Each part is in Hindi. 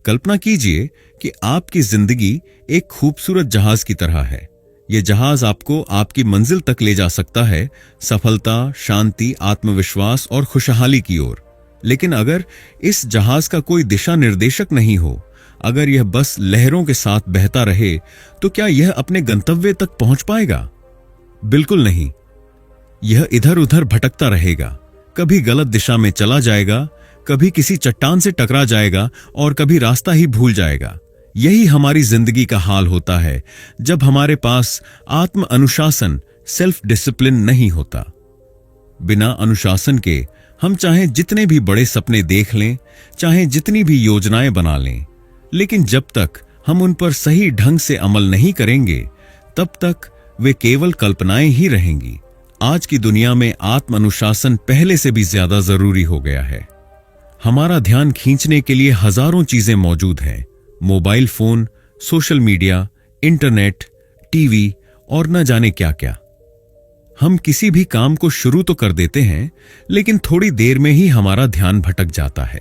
कल्पना कीजिए कि आपकी जिंदगी एक खूबसूरत जहाज की तरह है। यह जहाज आपको आपकी मंजिल तक ले जा सकता है, सफलता, शांति, आत्मविश्वास और खुशहाली की ओर। लेकिन अगर इस जहाज का कोई दिशा निर्देशक नहीं हो, अगर यह बस लहरों के साथ बहता रहे, तो क्या यह अपने गंतव्य तक पहुंच पाएगा? बिल्कुल नहीं। यह इधर उधर भटकता रहेगा, कभी गलत दिशा में चला जाएगा, कभी किसी चट्टान से टकरा जाएगा और कभी रास्ता ही भूल जाएगा। यही हमारी जिंदगी का हाल होता है जब हमारे पास आत्म अनुशासन, सेल्फ डिसिप्लिन नहीं होता। बिना अनुशासन के हम चाहे जितने भी बड़े सपने देख लें, चाहे जितनी भी योजनाएं बना लें, लेकिन जब तक हम उन पर सही ढंग से अमल नहीं करेंगे, तब तक वे केवल कल्पनाएं ही रहेंगी। आज की दुनिया में आत्म अनुशासन पहले से भी ज्यादा जरूरी हो गया है। हमारा ध्यान खींचने के लिए हजारों चीजें मौजूद हैं। Mobile phone, social media, internet, TV और न जाने क्या क्या। हम किसी भी काम को शुरू तो कर देते हैं, लेकिन थोड़ी देर में ही हमारा ध्यान भटक जाता है।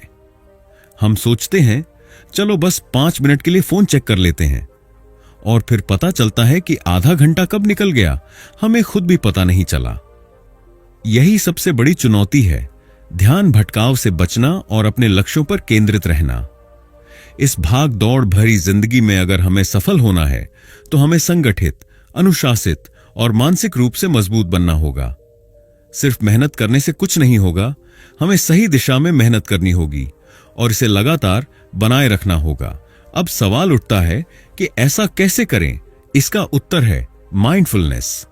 हम सोचते हैं चलो बस 5 मिनट के लिए फोन चेक कर लेते हैं, और फिर पता चलता है कि आधा घंटा कब निकल गया, हमें खुद भी पता नहीं चला। यही सबसे बड़ी चुनौती है, ध्यान भटकाव से बचना और अपने लक्ष्यों पर केंद्रित रहना। इस भाग दौड़ भरी जिंदगी में अगर हमें सफल होना है, तो हमें संगठित, अनुशासित और मानसिक रूप से मजबूत बनना होगा। सिर्फ मेहनत करने से कुछ नहीं होगा, हमें सही दिशा में मेहनत करनी होगी और इसे लगातार बनाए रखना होगा। अब सवाल उठता है कि ऐसा कैसे करें? इसका उत्तर है माइंडफुलनेस।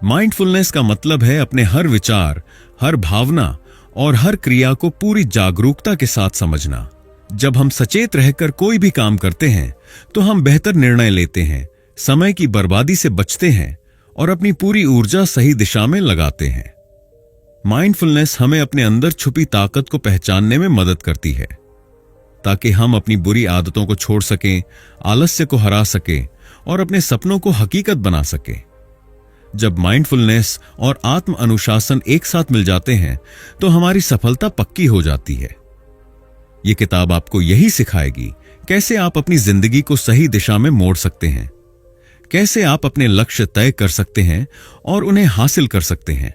माइंडफुलनेस का मतलब है अपने हर विचार, हर भावना और हर क्रिया को पूरी जागरूकता के साथ समझना। जब हम सचेत रहकर कोई भी काम करते हैं, तो हम बेहतर निर्णय लेते हैं, समय की बर्बादी से बचते हैं और अपनी पूरी ऊर्जा सही दिशा में लगाते हैं। माइंडफुलनेस हमें अपने अंदर छुपी ताकत को पहचानने में मदद करती है, ताकि हम अपनी बुरी आदतों को छोड़ सकें, आलस्य को हरा सकें और अपने सपनों को हकीकत बना सकें। जब माइंडफुलनेस और आत्म अनुशासन एक साथ मिल जाते हैं, तो हमारी सफलता पक्की हो जाती है। यह किताब आपको यही सिखाएगी कैसे आप अपनी जिंदगी को सही दिशा में मोड़ सकते हैं, कैसे आप अपने लक्ष्य तय कर सकते हैं और उन्हें हासिल कर सकते हैं।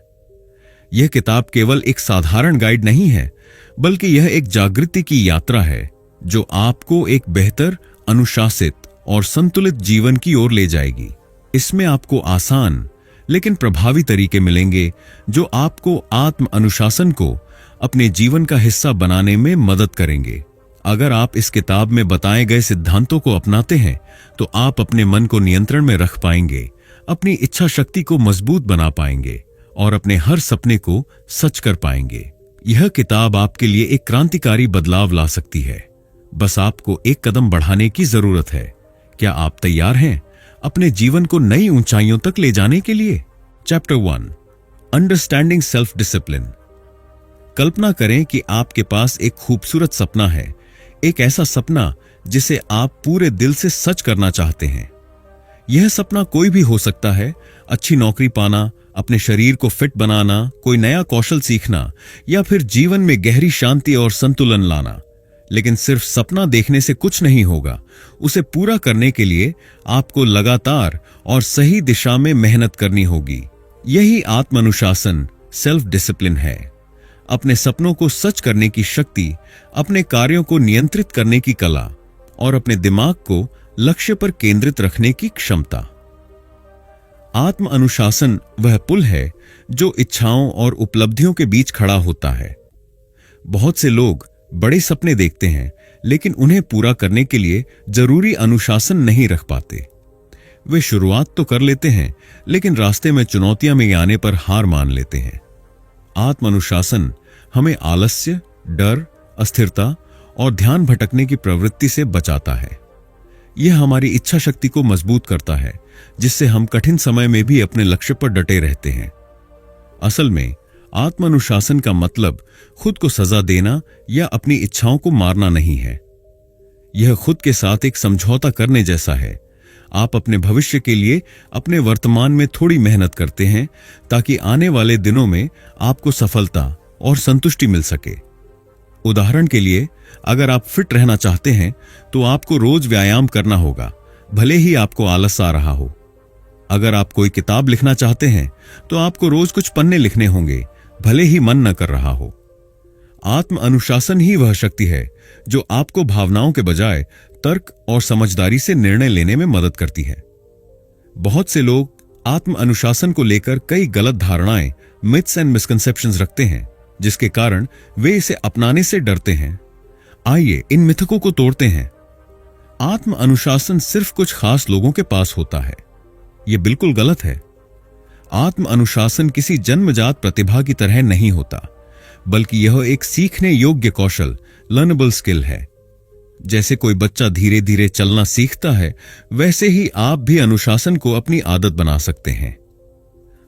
यह किताब केवल एक साधारण गाइड नहीं है, बल्कि यह एक जागृति की यात्रा है जो आपको एक बेहतर, अनुशासित और संतुलित जीवन की ओर ले जाएगी। इसमें आपको आसान लेकिन प्रभावी तरीके मिलेंगे जो आपको आत्म अनुशासन को अपने जीवन का हिस्सा बनाने में मदद करेंगे। अगर आप इस किताब में बताए गए सिद्धांतों को अपनाते हैं, तो आप अपने मन को नियंत्रण में रख पाएंगे, अपनी इच्छा शक्ति को मजबूत बना पाएंगे और अपने हर सपने को सच कर पाएंगे। यह किताब आपके लिए एक क्रांतिकारी बदलाव ला सकती है। बस आपको एक कदम बढ़ाने की जरूरत है। क्या आप तैयार हैं अपने जीवन को नई ऊंचाइयों तक ले जाने के लिए? Chapter 1, understanding self discipline. कल्पना करें कि आपके पास एक खूबसूरत सपना है, एक ऐसा सपना जिसे आप पूरे दिल से सच करना चाहते हैं। यह सपना कोई भी हो सकता है, अच्छी नौकरी पाना, अपने शरीर को फिट बनाना, कोई नया कौशल सीखना या फिर जीवन में गहरी शांति और संतुलन लाना। लेकिन सिर्फ सपना देखने से कुछ नहीं होगा, उसे पूरा करने के लिए आपको लगातार और सही दिशा में मेहनत करनी होगी। यही आत्मानुशासन, सेल्फ डिसिप्लिन है। अपने सपनों को सच करने की शक्ति, अपने कार्यों को नियंत्रित करने की कला और अपने दिमाग को लक्ष्य पर केंद्रित रखने की क्षमता। आत्म अनुशासन वह पुल है जो इच्छाओं और उपलब्धियों के बीच खड़ा होता है। बहुत से लोग बड़े सपने देखते हैं, लेकिन उन्हें पूरा करने के लिए जरूरी अनुशासन नहीं रख पाते। वे शुरुआत तो कर लेते हैं, लेकिन रास्ते में चुनौतियां में आने पर हार मान लेते हैं। आत्म अनुशासन हमें आलस्य, डर, अस्थिरता और ध्यान भटकने की प्रवृत्ति से बचाता है। यह हमारी इच्छा शक्ति को मजबूत करता है, जिससे हम कठिन समय में भी अपने लक्ष्य पर डटे रहते हैं। असल में आत्मानुशासन का मतलब खुद को सजा देना या अपनी इच्छाओं को मारना नहीं है। यह खुद के साथ एक समझौता करने जैसा है। आप अपने भविष्य के लिए अपने वर्तमान में थोड़ी मेहनत करते हैं, ताकि आने वाले दिनों में आपको सफलता और संतुष्टि मिल सके। उदाहरण के लिए, अगर आप फिट रहना चाहते हैं तो आपको रोज व्यायाम करना होगा, भले ही आपको आलस आ रहा हो। अगर आप कोई किताब लिखना चाहते हैं तो आपको रोज कुछ पन्ने लिखने होंगे, भले ही मन न कर रहा हो। आत्म अनुशासन ही वह शक्ति है जो आपको भावनाओं के बजाय तर्क और समझदारी से निर्णय लेने में मदद करती है। बहुत से लोग आत्म अनुशासन को लेकर कई गलत धारणाएं, मिथ्स एंड मिसकंसेप्शंस रखते हैं, जिसके कारण वे इसे अपनाने से डरते हैं। आइए इन मिथकों को तोड़ते हैं। आत्म अनुशासन सिर्फ कुछ खास लोगों के पास होता है। यह बिल्कुल गलत है। आत्म अनुशासन किसी जन्मजात प्रतिभा की तरह नहीं होता, बल्कि यह एक सीखने योग्य कौशल, लर्नेबल स्किल है। जैसे कोई बच्चा धीरे धीरे चलना सीखता है, वैसे ही आप भी अनुशासन को अपनी आदत बना सकते हैं।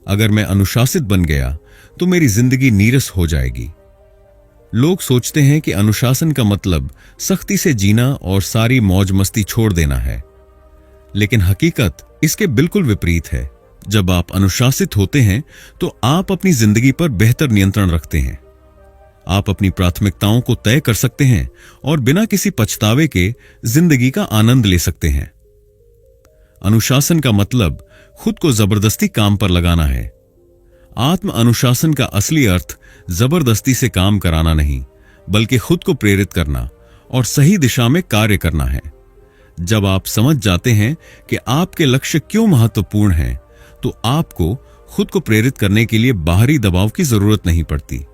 अगर मैं अनुशासित बन गया तो मेरी जिंदगी नीरस हो जाएगी। लोग सोचते हैं कि अनुशासन का मतलब सख्ती से जीना और सारी मौज मस्ती छोड़ देना है, लेकिन हकीकत इसके बिल्कुल विपरीत है। जब आप अनुशासित होते हैं तो आप अपनी जिंदगी पर बेहतर नियंत्रण रखते हैं। आप अपनी प्राथमिकताओं को तय कर सकते हैं और बिना किसी पछतावे के जिंदगी का आनंद ले सकते हैं। अनुशासन का मतलब खुद को जबरदस्ती काम पर लगाना है। आत्म अनुशासन का असली अर्थ जबरदस्ती से काम कराना नहीं, बल्कि खुद को प्रेरित करना और सही दिशा में कार्य करना है। जब आप समझ जाते हैं कि आपके लक्ष्य क्यों महत्वपूर्ण हैं, तो आपको खुद को प्रेरित करने के लिए बाहरी दबाव की जरूरत नहीं पड़ती।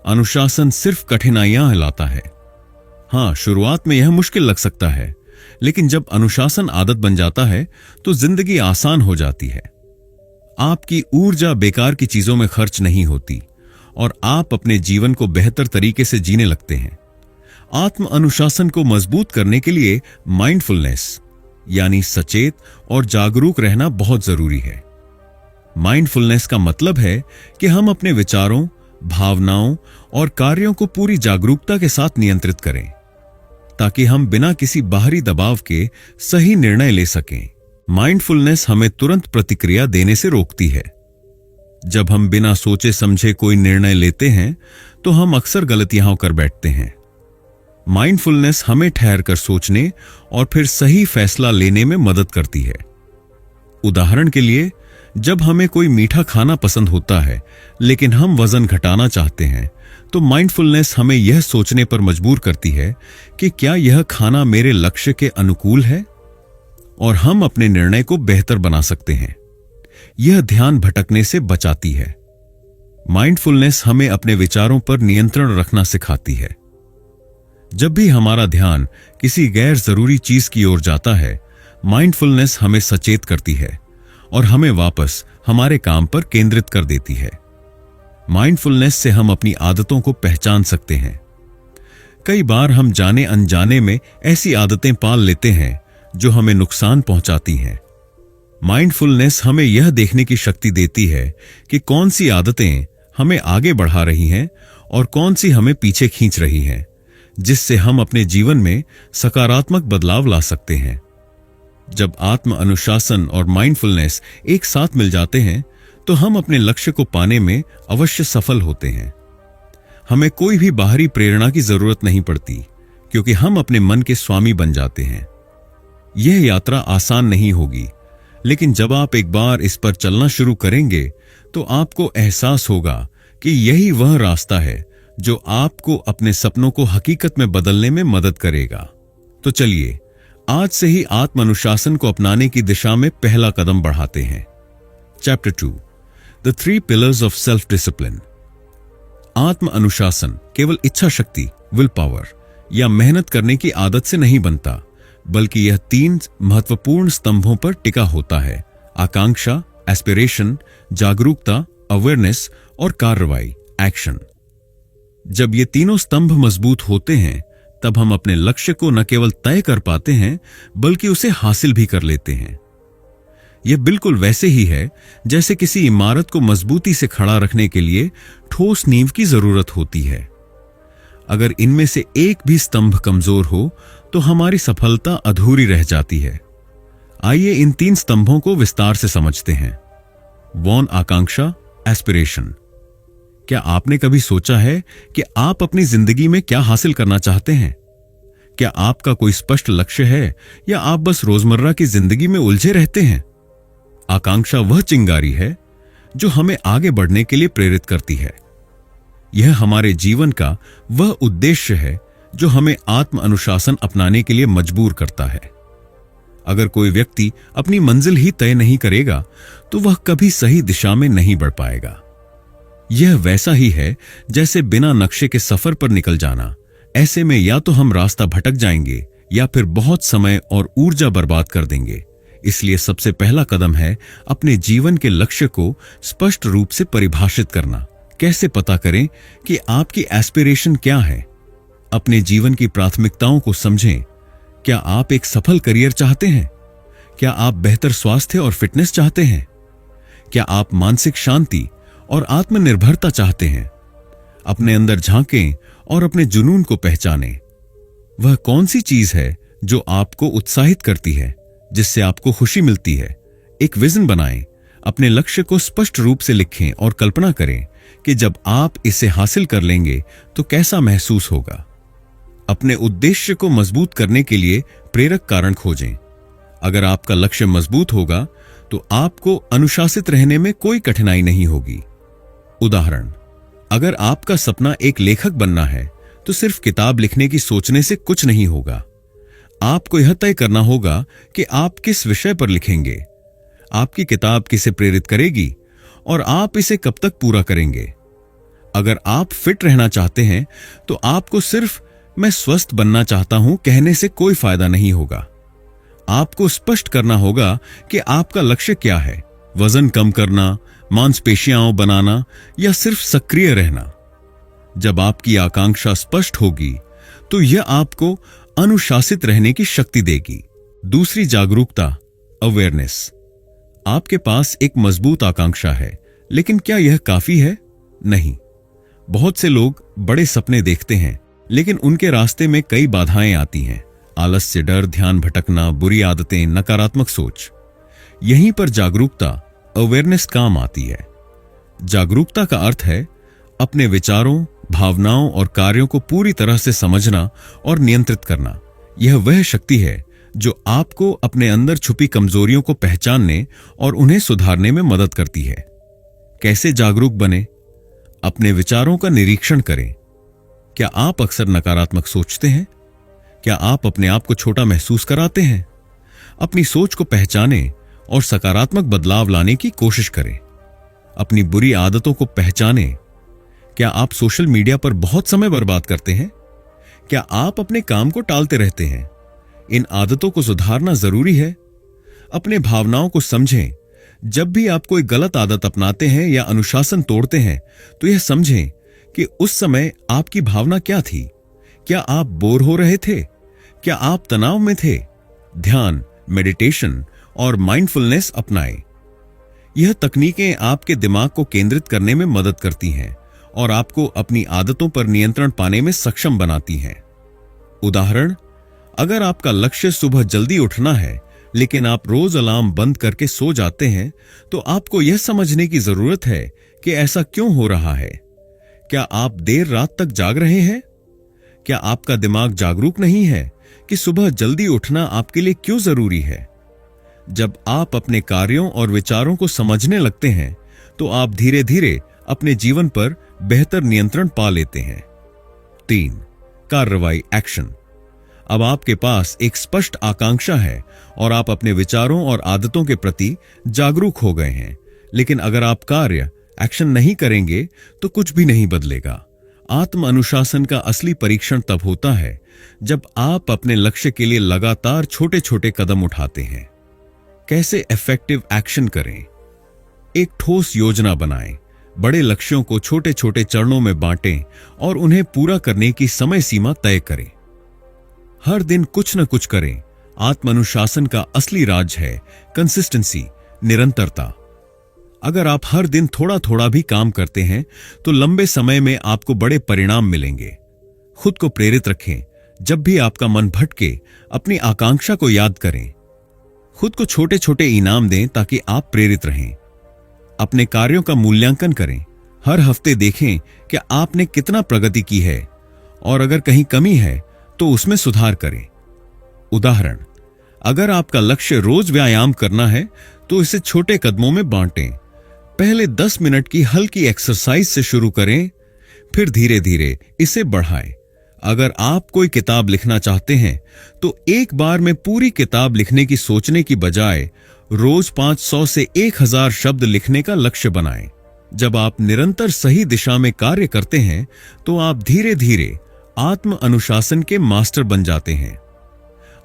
अनुशासन सिर्फ कठिनाइयां लाता है। हां, शुरुआत में यह मुश्किल लग सकता है, लेकिन जब अनुशासन आदत बन जाता है तो जिंदगी आसान हो जाती है। आपकी ऊर्जा बेकार की चीजों में खर्च नहीं होती और आप अपने जीवन को बेहतर तरीके से जीने लगते हैं। आत्म अनुशासन को मजबूत करने के लिए माइंडफुलनेस यानी सचेत और जागरूक रहना बहुत जरूरी है। माइंडफुलनेस का मतलब है कि हम अपने विचारों, भावनाओं और कार्यों को पूरी जागरूकता के साथ नियंत्रित करें, ताकि हम बिना किसी बाहरी दबाव के सही निर्णय ले सकें। माइंडफुलनेस हमें तुरंत प्रतिक्रिया देने से रोकती है। जब हम बिना सोचे समझे कोई निर्णय लेते हैं तो हम अक्सर गलतियां कर बैठते हैं। माइंडफुलनेस हमें ठहरकर सोचने और फिर सही फैसला लेने में मदद करती है। उदाहरण के लिए, जब हमें कोई मीठा खाना पसंद होता है लेकिन हम वजन घटाना चाहते हैं, तो माइंडफुलनेस हमें यह सोचने पर मजबूर करती है कि क्या यह खाना मेरे लक्ष्य के अनुकूल है, और हम अपने निर्णय को बेहतर बना सकते हैं। यह ध्यान भटकने से बचाती है। माइंडफुलनेस हमें अपने विचारों पर नियंत्रण रखना सिखाती है। जब भी हमारा ध्यान किसी गैर जरूरी चीज की ओर जाता है, माइंडफुलनेस हमें सचेत करती है और हमें वापस हमारे काम पर केंद्रित कर देती है। माइंडफुलनेस से हम अपनी आदतों को पहचान सकते हैं। कई बार हम जाने अनजाने में ऐसी आदतें पाल लेते हैं जो हमें नुकसान पहुंचाती हैं। माइंडफुलनेस हमें यह देखने की शक्ति देती है कि कौन सी आदतें हमें आगे बढ़ा रही हैं और कौन सी हमें पीछे खींच रही हैं, जिससे हम अपने जीवन में सकारात्मक बदलाव ला सकते हैं। जब आत्म अनुशासन और माइंडफुलनेस एक साथ मिल जाते हैं तो हम अपने लक्ष्य को पाने में अवश्य सफल होते हैं। हमें कोई भी बाहरी प्रेरणा की जरूरत नहीं पड़ती, क्योंकि हम अपने मन के स्वामी बन जाते हैं। यह यात्रा आसान नहीं होगी, लेकिन जब आप एक बार इस पर चलना शुरू करेंगे तो आपको एहसास होगा कि यही वह रास्ता है जो आपको अपने सपनों को हकीकत में बदलने में मदद करेगा। तो चलिए आज से ही आत्म अनुशासन को अपनाने की दिशा में पहला कदम बढ़ाते हैं। Chapter 2, the 3 pillars of self discipline. आत्म अनुशासन केवल इच्छा शक्ति, विल पावर या मेहनत करने की आदत से नहीं बनता, बल्कि यह 3 महत्वपूर्ण स्तंभों पर टिका होता है: आकांक्षा, एस्पिरेशन, जागरूकता, अवेयरनेस और कार्रवाई, एक्शन। जब ये तीनों स्तंभ मजबूत होते हैं, तब हम अपने लक्ष्य को न केवल तय कर पाते हैं, बल्कि उसे हासिल भी कर लेते हैं। यह बिल्कुल वैसे ही है जैसे किसी इमारत को मजबूती से खड़ा रखने के लिए ठोस नींव की जरूरत होती है। अगर इनमें से एक भी स्तंभ कमजोर हो तो हमारी सफलता अधूरी रह जाती है। आइए इन 3 स्तंभों को विस्तार से समझते हैं। वॉन आकांक्षा, एस्पिरेशन। क्या आपने कभी सोचा है कि आप अपनी जिंदगी में क्या हासिल करना चाहते हैं? क्या आपका कोई स्पष्ट लक्ष्य है या आप बस रोजमर्रा की जिंदगी में उलझे रहते हैं? आकांक्षा वह चिंगारी है जो हमें आगे बढ़ने के लिए प्रेरित करती है। यह हमारे जीवन का वह उद्देश्य है जो हमें आत्म अनुशासन अपनाने के लिए मजबूर करता है। अगर कोई व्यक्ति अपनी मंजिल ही तय नहीं करेगा तो वह कभी सही दिशा में नहीं बढ़ पाएगा। यह वैसा ही है जैसे बिना नक्शे के सफर पर निकल जाना। ऐसे में या तो हम रास्ता भटक जाएंगे या फिर बहुत समय और ऊर्जा बर्बाद कर देंगे। इसलिए सबसे पहला कदम है अपने जीवन के लक्ष्य को स्पष्ट रूप से परिभाषित करना। कैसे पता करें कि आपकी एस्पिरेशन क्या है? अपने जीवन की प्राथमिकताओं को समझें। क्या आप एक सफल करियर चाहते हैं? क्या आप बेहतर स्वास्थ्य और फिटनेस चाहते हैं? क्या आप मानसिक शांति और आत्मनिर्भरता चाहते हैं? अपने अंदर झांकें और अपने जुनून को पहचानें। वह कौन सी चीज है जो आपको उत्साहित करती है, जिससे आपको खुशी मिलती है? एक विजन बनाएं, अपने लक्ष्य को स्पष्ट रूप से लिखें और कल्पना करें कि जब आप इसे हासिल कर लेंगे तो कैसा महसूस होगा। अपने उद्देश्य को मजबूत करने के लिए प्रेरक कारण खोजें। अगर आपका लक्ष्य मजबूत होगा तो आपको अनुशासित रहने में कोई कठिनाई नहीं होगी। उदाहरण, अगर आपका सपना एक लेखक बनना है तो सिर्फ किताब लिखने की सोचने से कुछ नहीं होगा। आपको यह तय करना होगा कि आप किस विषय पर लिखेंगे, आपकी किताब किसे प्रेरित करेगी और आप इसे कब तक पूरा करेंगे। अगर आप फिट रहना चाहते हैं तो आपको सिर्फ मैं स्वस्थ बनना चाहता हूं कहने से कोई फायदा नहीं होगा। आपको स्पष्ट करना होगा कि आपका लक्ष्य क्या है। वजन कम करना, मांसपेशियां बनाना या सिर्फ सक्रिय रहना। जब आपकी आकांक्षा स्पष्ट होगी तो यह आपको अनुशासित रहने की शक्ति देगी। दूसरी जागरूकता, अवेयरनेस। आपके पास एक मजबूत आकांक्षा है, लेकिन क्या यह काफी है? नहीं। बहुत से लोग बड़े सपने देखते हैं, लेकिन उनके रास्ते में कई बाधाएं आती हैं। आलस्य, डर, ध्यान भटकना, बुरी आदतें, नकारात्मक सोच। यहीं पर जागरूकता, अवेयरनेस काम आती है। जागरूकता का अर्थ है अपने विचारों, भावनाओं और कार्यों को पूरी तरह से समझना और नियंत्रित करना। यह वह शक्ति है जो आपको अपने अंदर छुपी कमजोरियों को पहचानने और उन्हें सुधारने में मदद करती है। कैसे जागरूक बने? अपने विचारों का निरीक्षण करें। क्या आप अक्सर नकारात्मक सोचते हैं? क्या आप अपने आप को छोटा महसूस कराते हैं? अपनी सोच को पहचानें और सकारात्मक बदलाव लाने की कोशिश करें। अपनी बुरी आदतों को पहचानें। क्या आप सोशल मीडिया पर बहुत समय बर्बाद करते हैं? क्या आप अपने काम को टालते रहते हैं? इन आदतों को सुधारना जरूरी है। अपने भावनाओं को समझें। जब भी आप कोई गलत आदत अपनाते हैं या अनुशासन तोड़ते हैं तो यह समझें कि उस समय आपकी भावना क्या थी। क्या आप बोर हो रहे थे? क्या आप तनाव में थे? ध्यान, मेडिटेशन और माइंडफुलनेस अपनाएं। यह तकनीकें आपके दिमाग को केंद्रित करने में मदद करती हैं और आपको अपनी आदतों पर नियंत्रण पाने में सक्षम बनाती हैं। उदाहरण, अगर आपका लक्ष्य सुबह जल्दी उठना है लेकिन आप रोज अलार्म बंद करके सो जाते हैं तो आपको यह समझने की जरूरत है कि ऐसा क्यों हो रहा है। क्या आप देर रात तक जाग रहे हैं? क्या आपका दिमाग जागरूक नहीं है कि सुबह जल्दी उठना आपके लिए क्यों जरूरी है? जब आप अपने कार्यों और विचारों को समझने लगते हैं तो आप धीरे धीरे अपने जीवन पर बेहतर नियंत्रण पा लेते हैं। 3. कार्रवाई, एक्शन। अब आपके पास एक स्पष्ट आकांक्षा है और आप अपने विचारों और आदतों के प्रति जागरूक हो गए हैं। लेकिन अगर आप कार्य, एक्शन नहीं करेंगे तो कुछ भी नहीं बदलेगा। आत्म अनुशासन का असली परीक्षण तब होता है जब आप अपने लक्ष्य के लिए लगातार छोटे छोटे कदम उठाते हैं। कैसे इफेक्टिव एक्शन करें? एक ठोस योजना बनाएं। बड़े लक्ष्यों को छोटे छोटे चरणों में बांटें और उन्हें पूरा करने की समय सीमा तय करें। हर दिन कुछ न कुछ करें। आत्म अनुशासन का असली राज है कंसिस्टेंसी, निरंतरता। अगर आप हर दिन थोड़ा थोड़ा भी काम करते हैं तो लंबे समय में आपको बड़े परिणाम मिलेंगे। खुद को प्रेरित रखें। जब भी आपका मन भटके, अपनी आकांक्षा को याद करें। खुद को छोटे छोटे इनाम दें ताकि आप प्रेरित रहें। अपने कार्यों का मूल्यांकन करें। हर हफ्ते देखें कि आपने कितना प्रगति की है और अगर कहीं कमी है तो उसमें सुधार करें। उदाहरण, अगर आपका लक्ष्य रोज व्यायाम करना है तो इसे छोटे कदमों में बांटें। पहले 10 मिनट की हल्की एक्सरसाइज से शुरू करें, फिर धीरे धीरे इसे बढ़ाएं। अगर आप कोई किताब लिखना चाहते हैं तो एक बार में पूरी किताब लिखने की सोचने की बजाय रोज 500 से 1000 शब्द लिखने का लक्ष्य बनाएं। जब आप निरंतर सही दिशा में कार्य करते हैं तो आप धीरे धीरे आत्म अनुशासन के मास्टर बन जाते हैं।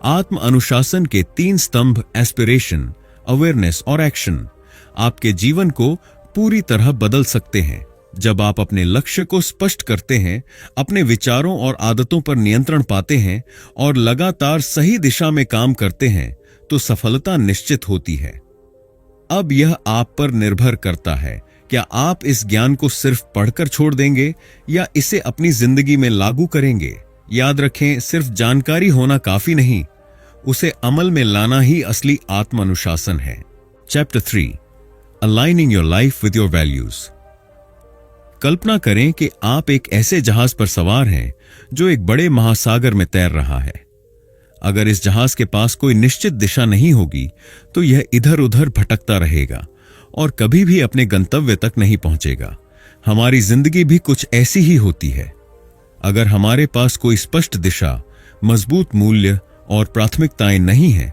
आत्म अनुशासन के 3 स्तंभ एस्पिरेशन, अवेयरनेस और एक्शन आपके जीवन को पूरी तरह बदल सकते हैं। जब आप अपने लक्ष्य को स्पष्ट करते हैं, अपने विचारों और आदतों पर नियंत्रण पाते हैं और लगातार सही दिशा में काम करते हैं तो सफलता निश्चित होती है। अब यह आप पर निर्भर करता है, क्या आप इस ज्ञान को सिर्फ पढ़कर छोड़ देंगे या इसे अपनी जिंदगी में लागू करेंगे। याद रखें, सिर्फ जानकारी होना काफी नहीं, उसे अमल में लाना ही असली आत्म अनुशासन है। Chapter 3, aligning your life with your values. कल्पना करें कि आप एक ऐसे जहाज पर सवार हैं जो एक बड़े महासागर में तैर रहा है। अगर इस जहाज के पास कोई निश्चित दिशा नहीं होगी तो यह इधर उधर भटकता रहेगा और कभी भी अपने गंतव्य तक नहीं पहुंचेगा। हमारी जिंदगी भी कुछ ऐसी ही होती है। अगर हमारे पास कोई स्पष्ट दिशा, मजबूत मूल्य और प्राथमिकताएं नहीं हैं,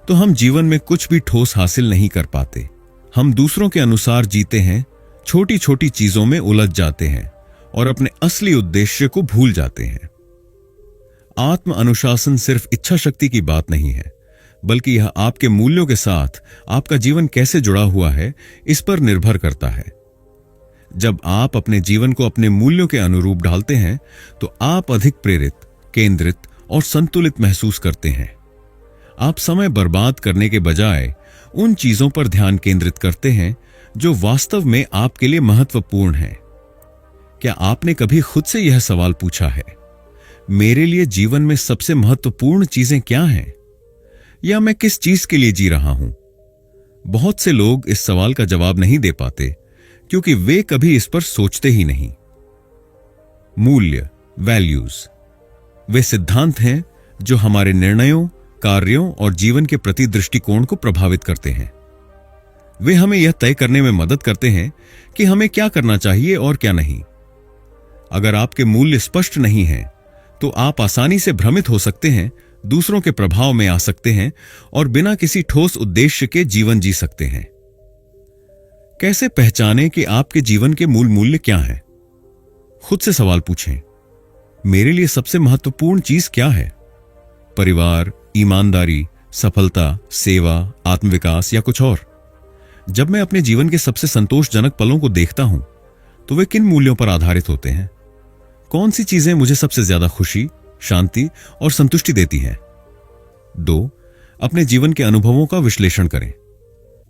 तो हम जीवन में कुछ भी ठोस हासिल नहीं कर पाते। हम दूसरों के अनुसार जीते हैं, छोटी छोटी चीजों में उलझ जाते हैं और अपने असली उद्देश्य को भूल जाते हैं। आत्म अनुशासन सिर्फ इच्छा शक्ति की बात नहीं है, बल्कि यह आपके मूल्यों के साथ आपका जीवन कैसे जुड़ा हुआ है, इस पर निर्भर करता है। जब आप अपने जीवन को अपने मूल्यों के अनुरूप ढालते हैं तो आप अधिक प्रेरित, केंद्रित और संतुलित महसूस करते हैं। आप समय बर्बाद करने के बजाय उन चीजों पर ध्यान केंद्रित करते हैं जो वास्तव में आपके लिए महत्वपूर्ण है। क्या आपने कभी खुद से यह सवाल पूछा है, मेरे लिए जीवन में सबसे महत्वपूर्ण चीजें क्या हैं, या मैं किस चीज के लिए जी रहा हूं? बहुत से लोग इस सवाल का जवाब नहीं दे पाते क्योंकि वे कभी इस पर सोचते ही नहीं। मूल्य, वैल्यूज, वे सिद्धांत हैं जो हमारे निर्णयों, कार्यों और जीवन के प्रति दृष्टिकोण को प्रभावित करते हैं। वे हमें यह तय करने में मदद करते हैं कि हमें क्या करना चाहिए और क्या नहीं। अगर आपके मूल्य स्पष्ट नहीं हैं, तो आप आसानी से भ्रमित हो सकते हैं, दूसरों के प्रभाव में आ सकते हैं और बिना किसी ठोस उद्देश्य के जीवन जी सकते हैं। कैसे पहचानें कि आपके जीवन के मूल मूल्य क्या हैं? खुद से सवाल पूछें, मेरे लिए सबसे महत्वपूर्ण चीज क्या है? परिवार, ईमानदारी, सफलता, सेवा, आत्मविकास या कुछ और? जब मैं अपने जीवन के सबसे संतोषजनक पलों को देखता हूं तो वे किन मूल्यों पर आधारित होते हैं? कौन सी चीजें मुझे सबसे ज्यादा खुशी, शांति और संतुष्टि देती हैं? 2. अपने जीवन के अनुभवों का विश्लेषण करें।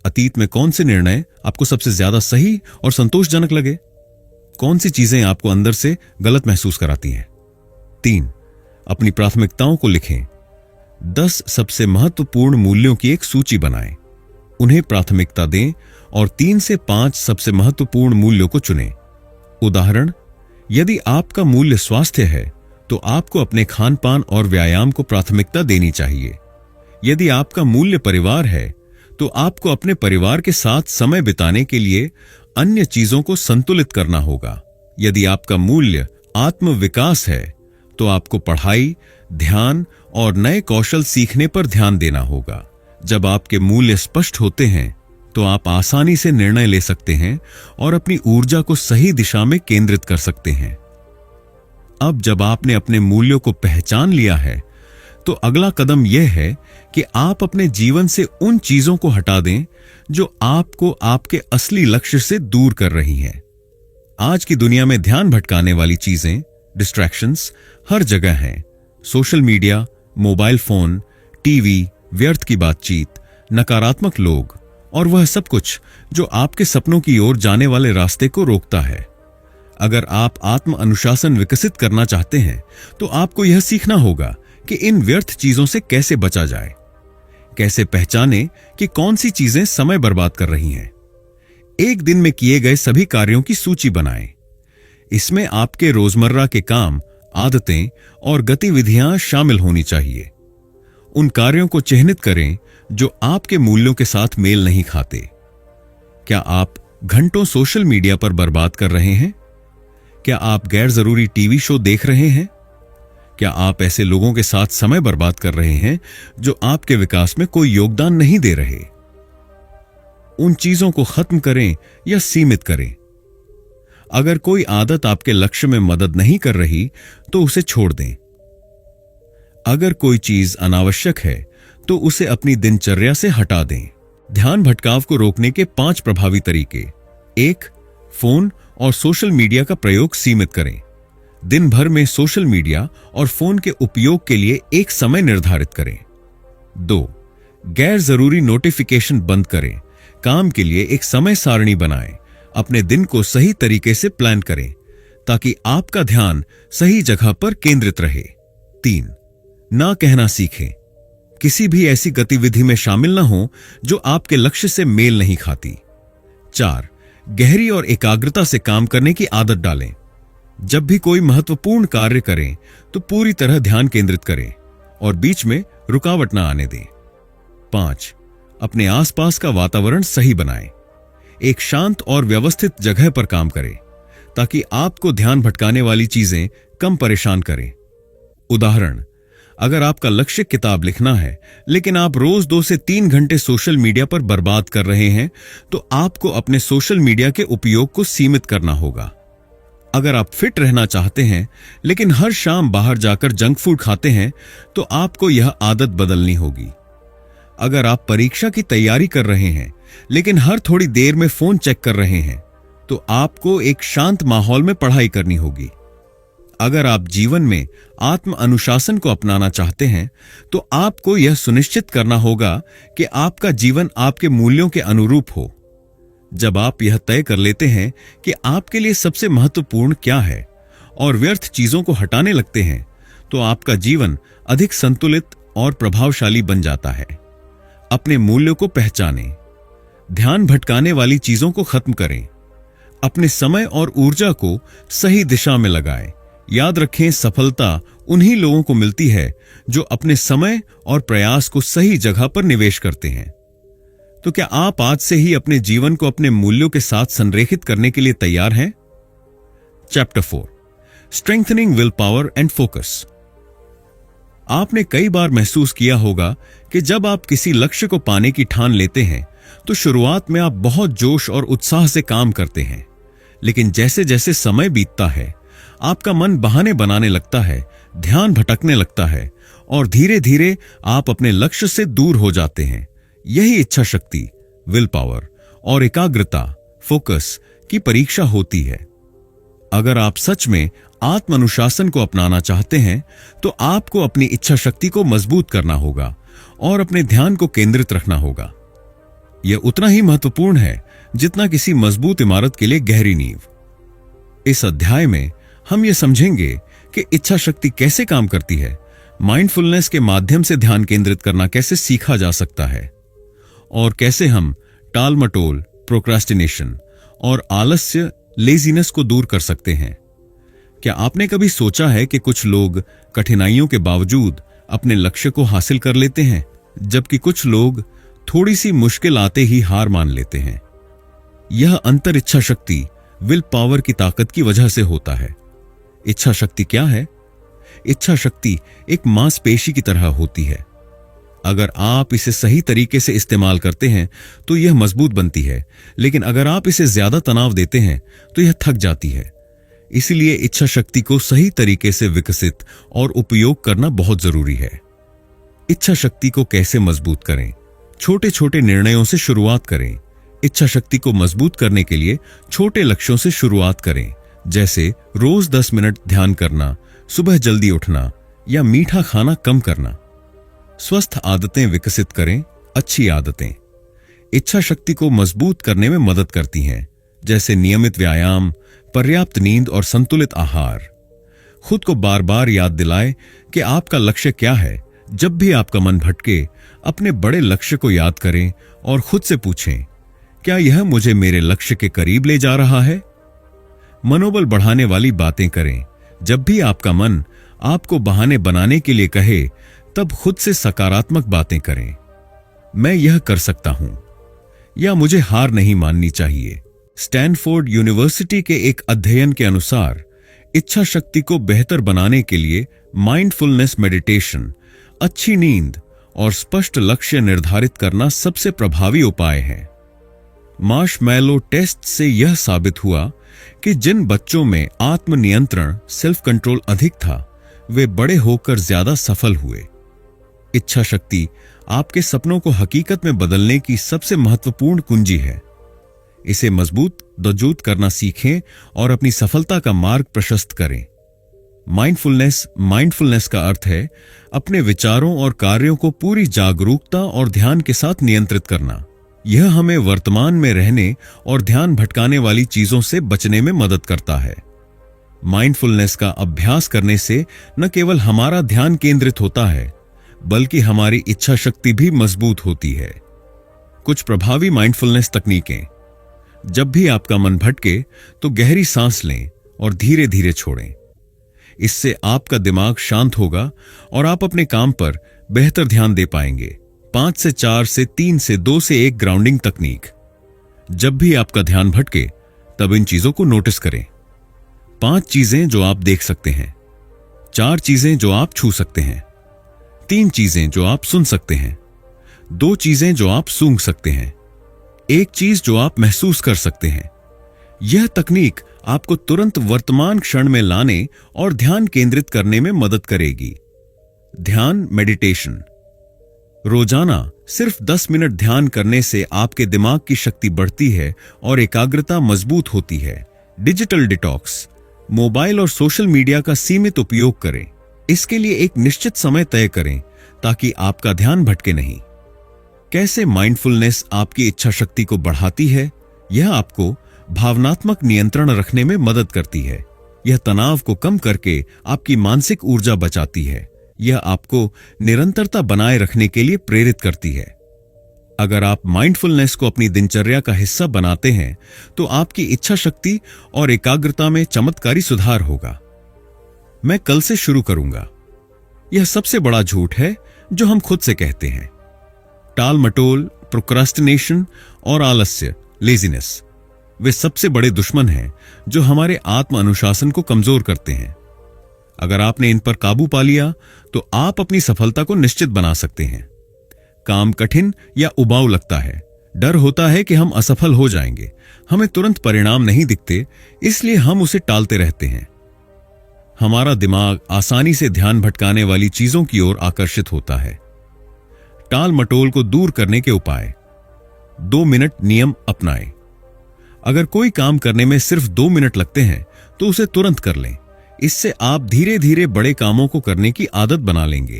अतीत में कौन से निर्णय आपको सबसे ज्यादा सही और संतोषजनक लगे? कौन सी चीजें आपको अंदर से गलत महसूस कराती हैं? 3. अपनी प्राथमिकताओं को लिखें। 10 सबसे महत्वपूर्ण मूल्यों की एक सूची बनाएं, उन्हें प्राथमिकता दें और 3 से 5 सबसे महत्वपूर्ण मूल्यों को चुनें। उदाहरण, यदि आपका मूल्य स्वास्थ्य है तो आपको अपने खान पान और व्यायाम को प्राथमिकता देनी चाहिए। यदि आपका मूल्य परिवार है तो आपको अपने परिवार के साथ समय बिताने के लिए अन्य चीजों को संतुलित करना होगा। यदि आपका मूल्य आत्म विकास है तो आपको पढ़ाई, ध्यान और नए कौशल सीखने पर ध्यान देना होगा। जब आपके मूल्य स्पष्ट होते हैं तो आप आसानी से निर्णय ले सकते हैं और अपनी ऊर्जा को सही दिशा में केंद्रित कर सकते हैं। अब जब आपने अपने मूल्यों को पहचान लिया है तो अगला कदम यह है कि आप अपने जीवन से उन चीजों को हटा दें जो आपको आपके असली लक्ष्य से दूर कर रही हैं। आज की दुनिया में ध्यान भटकाने वाली चीजें, डिस्ट्रैक्शंस हर जगह हैं। Social media, mobile phone, TV, व्यर्थ की बातचीत, नकारात्मक लोग और वह सब कुछ जो आपके सपनों की ओर जाने वाले रास्ते को रोकता है। अगर आप आत्म अनुशासन विकसित करना चाहते हैं तो आपको यह सीखना होगा कि इन व्यर्थ चीजों से कैसे बचा जाए। कैसे पहचानें कि कौन सी चीजें समय बर्बाद कर रही हैं। एक दिन में किए गए सभी कार्यों की सूची बनाएं। इसमें आपके रोजमर्रा के काम, आदतें और गतिविधियां शामिल होनी चाहिए। उन कार्यों को चिह्नित करें जो आपके मूल्यों के साथ मेल नहीं खाते। क्या आप घंटों सोशल मीडिया पर बर्बाद कर रहे हैं? क्या आप गैर जरूरी टीवी शो देख रहे हैं? क्या आप ऐसे लोगों के साथ समय बर्बाद कर रहे हैं जो आपके विकास में कोई योगदान नहीं दे रहे? उन चीजों को खत्म करें या सीमित करें। अगर कोई आदत आपके लक्ष्य में मदद नहीं कर रही तो उसे छोड़ दें। अगर कोई चीज अनावश्यक है तो उसे अपनी दिनचर्या से हटा दें। ध्यान भटकाव को रोकने के 5 प्रभावी तरीके। 1. फोन और सोशल मीडिया का प्रयोग सीमित करें। दिन भर में सोशल मीडिया और फोन के उपयोग के लिए एक समय निर्धारित करें। 2. गैर जरूरी नोटिफिकेशन बंद करें। काम के लिए एक समय सारणी बनाएं। अपने दिन को सही तरीके से प्लान करें ताकि आपका ध्यान सही जगह पर केंद्रित रहे। 3. ना कहना सीखें। किसी भी ऐसी गतिविधि में शामिल न हो जो आपके लक्ष्य से मेल नहीं खाती। 4. गहरी और एकाग्रता से काम करने की आदत डालें। जब भी कोई महत्वपूर्ण कार्य करें तो पूरी तरह ध्यान केंद्रित करें और बीच में रुकावट न आने दें। 5. अपने आसपास का वातावरण सही बनाएं। एक शांत और व्यवस्थित जगह पर काम करें ताकि आपको ध्यान भटकाने वाली चीजें कम परेशान करें। उदाहरण, अगर आपका लक्ष्य किताब लिखना है लेकिन आप रोज 2 से 3 घंटे सोशल मीडिया पर बर्बाद कर रहे हैं तो आपको अपने सोशल मीडिया के उपयोग को सीमित करना होगा। अगर आप फिट रहना चाहते हैं लेकिन हर शाम बाहर जाकर जंक फूड खाते हैं तो आपको यह आदत बदलनी होगी। अगर आप परीक्षा की तैयारी कर रहे हैं लेकिन हर थोड़ी देर में फोन चेक कर रहे हैं तो आपको एक शांत माहौल में पढ़ाई करनी होगी। अगर आप जीवन में आत्म अनुशासन को अपनाना चाहते हैं तो आपको यह सुनिश्चित करना होगा कि आपका जीवन आपके मूल्यों के अनुरूप हो। जब आप यह तय कर लेते हैं कि आपके लिए सबसे महत्वपूर्ण क्या है और व्यर्थ चीजों को हटाने लगते हैं तो आपका जीवन अधिक संतुलित और प्रभावशाली बन जाता है। अपने मूल्यों को पहचानें। ध्यान भटकाने वाली चीजों को खत्म करें। अपने समय और ऊर्जा को सही दिशा में लगाएं। याद रखें, सफलता उन्हीं लोगों को मिलती है जो अपने समय और प्रयास को सही जगह पर निवेश करते हैं। तो क्या आप आज से ही अपने जीवन को अपने मूल्यों के साथ संरेखित करने के लिए तैयार हैं? Chapter 4, strengthening will power and focus. आपने कई बार महसूस किया होगा कि जब आप किसी लक्ष्य को पाने की ठान लेते हैं तो शुरुआत में आप बहुत जोश और उत्साह से काम करते हैं, लेकिन जैसे जैसे समय बीतता है आपका मन बहाने बनाने लगता है, ध्यान भटकने लगता है और धीरे धीरे आप अपने लक्ष्य से दूर हो जाते हैं। यही इच्छा शक्ति, विल पावर और एकाग्रता, फोकस की परीक्षा होती है। अगर आप सच में आत्म अनुशासन को अपनाना चाहते हैं तो आपको अपनी इच्छा शक्ति को मजबूत करना होगा और अपने ध्यान को केंद्रित रखना होगा। यह उतना ही महत्वपूर्ण है जितना किसी मजबूत इमारत के लिए गहरी नींव। इस अध्याय में हम यह समझेंगे कि इच्छा शक्ति कैसे काम करती है, माइंडफुलनेस के माध्यम से ध्यान केंद्रित करना कैसे सीखा जा सकता है और कैसे हम टाल-मटोल, प्रोक्रास्टिनेशन और आलस्य, लेजीनेस को दूर कर सकते हैं। क्या आपने कभी सोचा है कि कुछ लोग कठिनाइयों के बावजूद अपने लक्ष्य को हासिल कर लेते हैं, जबकि कुछ लोग थोड़ी सी मुश्किल आते ही हार मान लेते हैं? यह अंतर इच्छा शक्ति, विल पावर की ताकत की वजह से होता है। इच्छा शक्ति क्या है? इच्छा शक्ति एक मांसपेशी की तरह होती है। अगर आप इसे सही तरीके से इस्तेमाल करते हैं तो यह मजबूत बनती है, लेकिन अगर आप इसे ज्यादा तनाव देते हैं तो यह थक जाती है। इसलिए इच्छा शक्ति को सही तरीके से विकसित और उपयोग करना बहुत जरूरी है। इच्छा शक्ति को कैसे मजबूत करें? छोटे छोटे निर्णयों से शुरुआत करें। इच्छा शक्ति को मजबूत करने के लिए छोटे लक्ष्यों से शुरुआत करें, जैसे रोज 10 मिनट ध्यान करना, सुबह जल्दी उठना या मीठा खाना कम करना। स्वस्थ आदतें विकसित करें। अच्छी आदतें इच्छा शक्ति को मजबूत करने में मदद करती हैं, जैसे नियमित व्यायाम, पर्याप्त नींद और संतुलित आहार। खुद को बार बार याद दिलाएं कि आपका लक्ष्य क्या है। जब भी आपका मन भटके, अपने बड़े लक्ष्य को याद करें और खुद से पूछें, क्या यह मुझे मेरे लक्ष्य के करीब ले जा रहा है? मनोबल बढ़ाने वाली बातें करें। जब भी आपका मन आपको बहाने बनाने के लिए कहे, तब खुद से सकारात्मक बातें करें। मैं यह कर सकता हूं, या मुझे हार नहीं माननी चाहिए। स्टैनफोर्ड यूनिवर्सिटी के एक अध्ययन के अनुसार इच्छा शक्ति को बेहतर बनाने के लिए माइंडफुलनेस मेडिटेशन, अच्छी नींद और स्पष्ट लक्ष्य निर्धारित करना सबसे प्रभावी उपाय है। मार्शमैलो टेस्ट से यह साबित हुआ कि जिन बच्चों में आत्मनियंत्रण, सेल्फ कंट्रोल अधिक था, वे बड़े होकर ज्यादा सफल हुए। इच्छा शक्ति आपके सपनों को हकीकत में बदलने की सबसे महत्वपूर्ण कुंजी है। इसे मजबूत करना सीखें और अपनी सफलता का मार्ग प्रशस्त करें। माइंडफुलनेस का अर्थ है अपने विचारों और कार्यों को पूरी जागरूकता और ध्यान के साथ नियंत्रित करना। यह हमें वर्तमान में रहने और ध्यान भटकाने वाली चीजों से बचने में मदद करता है। माइंडफुलनेस का अभ्यास करने से न केवल हमारा ध्यान केंद्रित होता है, बल्कि हमारी इच्छा शक्ति भी मजबूत होती है। कुछ प्रभावी माइंडफुलनेस तकनीकें। जब भी आपका मन भटके तो गहरी सांस लें और धीरे धीरे छोड़ें। इससे आपका दिमाग शांत होगा और आप अपने काम पर बेहतर ध्यान दे पाएंगे। 5 से 4 से 3 से 2 से 1 ग्राउंडिंग तकनीक। जब भी आपका ध्यान भटके, तब इन चीजों को नोटिस करें। 5 चीजें जो आप देख सकते हैं, 4 चीजें जो आप छू सकते हैं, 3 चीजें जो आप सुन सकते हैं, 2 चीजें जो आप सूंघ सकते हैं, 1 चीज जो आप महसूस कर सकते हैं। यह तकनीक आपको तुरंत वर्तमान क्षण में लाने और ध्यान केंद्रित करने में मदद करेगी। ध्यान मेडिटेशन। रोजाना सिर्फ 10 मिनट ध्यान करने से आपके दिमाग की शक्ति बढ़ती है और एकाग्रता मजबूत होती है। Digital detox. मोबाइल और सोशल मीडिया का सीमित उपयोग करें। इसके लिए एक निश्चित समय तय करें ताकि आपका ध्यान भटके नहीं। कैसे माइंडफुलनेस आपकी इच्छा शक्ति को बढ़ाती है? यह आपको भावनात्मक नियंत्रण रखने में मदद करती है। यह तनाव को कम करके आपकी मानसिक ऊर्जा बचाती है। यह आपको निरंतरता बनाए रखने के लिए प्रेरित करती है। अगर आप माइंडफुलनेस को अपनी दिनचर्या का हिस्सा बनाते हैं, तो आपकी इच्छा शक्ति और एकाग्रता में चमत्कारी सुधार होगा। मैं कल से शुरू करूंगा। यह सबसे बड़ा झूठ है जो हम खुद से कहते हैं। टाल मटोल, प्रोक्रास्टिनेशन और आलस्य, लेजीनेस, वे सबसे बड़े दुश्मन हैं जो हमारे आत्म अनुशासन को कमजोर करते हैं। अगर आपने इन पर काबू पा लिया, तो आप अपनी सफलता को निश्चित बना सकते हैं। काम कठिन या उबाऊ लगता है, डर होता है कि हम असफल हो जाएंगे, हमें तुरंत परिणाम नहीं दिखते, इसलिए हम उसे टालते रहते हैं। हमारा दिमाग आसानी से ध्यान भटकाने वाली चीजों की ओर आकर्षित होता है। टाल मटोल को दूर करने के उपाय। 2 मिनट नियम अपनाएं। अगर कोई काम करने में सिर्फ 2 मिनट लगते हैं, तो उसे तुरंत कर लें। इससे आप धीरे धीरे बड़े कामों को करने की आदत बना लेंगे।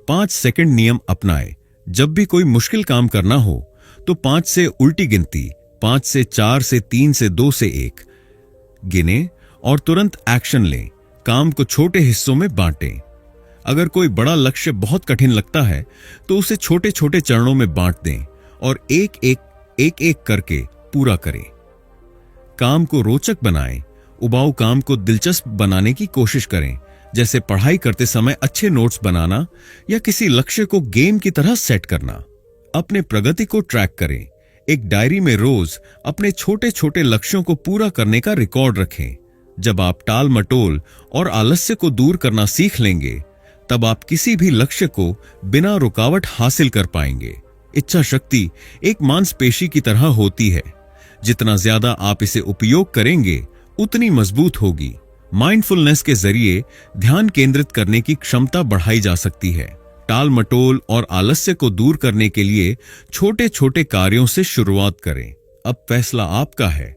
5 सेकंड नियम अपनाएं। जब भी कोई मुश्किल काम करना हो, तो 5 से उल्टी गिनती, 5 से 4 से 3 से 2 से 1 गिने और तुरंत एक्शन लें। काम को छोटे हिस्सों में बांटें। अगर कोई बड़ा लक्ष्य बहुत कठिन लगता है, तो उसे छोटे छोटे चरणों में बांट दें और एक एक करके पूरा करें। काम को रोचक बनाएं। उबाऊ काम को दिलचस्प बनाने की कोशिश करें, जैसे पढ़ाई करते समय अच्छे नोट्स बनाना या किसी लक्ष्य को गेम की तरह सेट करना। अपने प्रगति को ट्रैक करें। एक डायरी में रोज अपने छोटे छोटे लक्ष्यों को पूरा करने का रिकॉर्ड रखें। जब आप टाल मटोल और आलस्य को दूर करना सीख लेंगे, तब आप किसी भी लक्ष्य को बिना रुकावट हासिल कर पाएंगे। इच्छा शक्ति एक मांसपेशी की तरह होती है। जितना ज्यादा आप इसे उपयोग करेंगे, उतनी मजबूत होगी। माइंडफुलनेस के जरिए ध्यान केंद्रित करने की क्षमता बढ़ाई जा सकती है। टाल मटोल और आलस्य को दूर करने के लिए छोटे छोटे कार्यों से शुरुआत करें। अब फैसला आपका है।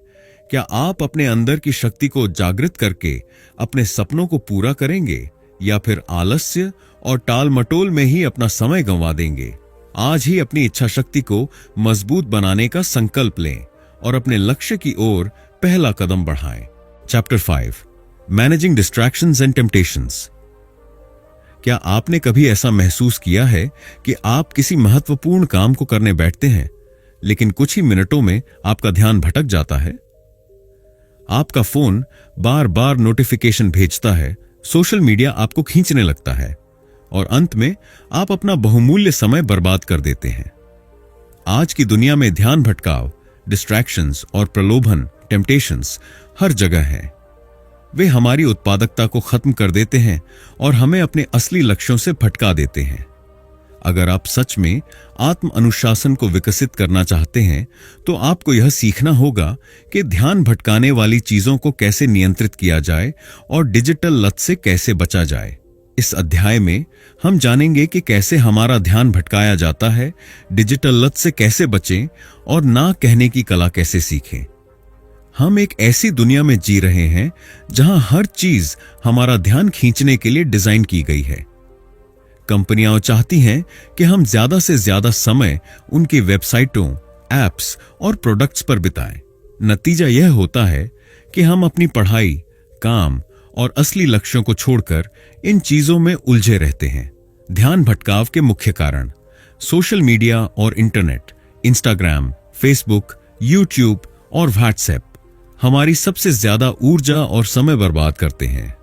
क्या आप अपने अंदर की शक्ति को जागृत करके अपने सपनों को पूरा करेंगे, या फिर आलस्य और टाल मटोल में ही अपना समय गंवा देंगे? आज ही अपनी इच्छा शक्ति को मजबूत बनाने का संकल्प लें और अपने लक्ष्य की ओर पहला कदम बढ़ाएं। Chapter 5, managing distractions and temptations. क्या आपने कभी ऐसा महसूस किया है कि आप किसी महत्वपूर्ण काम को करने बैठते हैं, लेकिन कुछ ही मिनटों में आपका ध्यान भटक जाता है। आपका फोन बार बार नोटिफिकेशन भेजता है, सोशल मीडिया आपको खींचने लगता है और अंत में आप अपना बहुमूल्य समय बर्बाद कर देते हैं। आज की दुनिया में ध्यान भटकाव, डिस्ट्रैक्शंस और प्रलोभन, टेम्पटेशंस हर जगह हैं। वे हमारी उत्पादकता को खत्म कर देते हैं और हमें अपने असली लक्ष्यों से भटका देते हैं। अगर आप सच में आत्म अनुशासन को विकसित करना चाहते हैं तो आपको यह सीखना होगा कि ध्यान भटकाने वाली चीजों को कैसे नियंत्रित किया जाए और डिजिटल लत से कैसे बचा जाए। इस अध्याय में हम जानेंगे कि कैसे हमारा ध्यान भटकाया जाता है, डिजिटल लत से कैसे बचें और ना कहने की कला कैसे सीखें। हम एक ऐसी दुनिया में जी रहे हैं जहां हर चीज हमारा ध्यान खींचने के लिए डिजाइन की गई है। कंपनियां चाहती हैं कि हम ज्यादा से ज्यादा समय उनकी वेबसाइटों, एप्स और प्रोडक्ट्स पर बिताएं। नतीजा यह होता है कि हम अपनी पढ़ाई, काम और असली लक्ष्यों को छोड़कर इन चीजों में उलझे रहते हैं। ध्यान भटकाव के मुख्य कारण सोशल मीडिया और इंटरनेट, इंस्टाग्राम, फेसबुक, यूट्यूब और व्हाट्सएप हमारी सबसे ज्यादा ऊर्जा और समय बर्बाद करते हैं।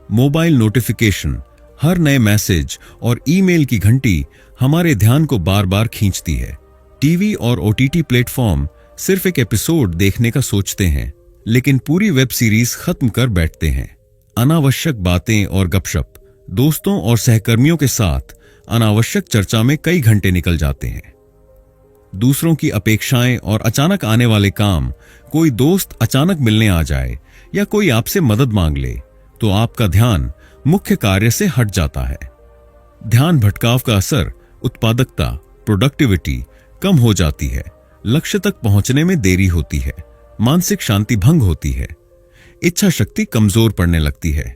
मोबाइल नोटिफिकेशन, हर नए मैसेज और ईमेल की घंटी हमारे ध्यान को बार बार खींचती है। टीवी और ओटीटी प्लेटफॉर्म सिर्फ एक एपिसोड देखने का सोचते हैं, लेकिन पूरी वेब सीरीज खत्म कर बैठते हैं। अनावश्यक बातें और गपशप, दोस्तों और सहकर्मियों के साथ अनावश्यक चर्चा में कई घंटे निकल जाते हैं। दूसरों की अपेक्षाएं और अचानक आने वाले काम, कोई दोस्त अचानक मिलने आ जाए या कोई आपसे मदद मांग ले तो आपका ध्यान मुख्य कार्य से हट जाता है। ध्यान भटकाव का असर उत्पादकता, प्रोडक्टिविटी कम हो जाती है, लक्ष्य तक पहुंचने में देरी होती है, मानसिक शांति भंग होती है, इच्छा शक्ति कमजोर पड़ने लगती है।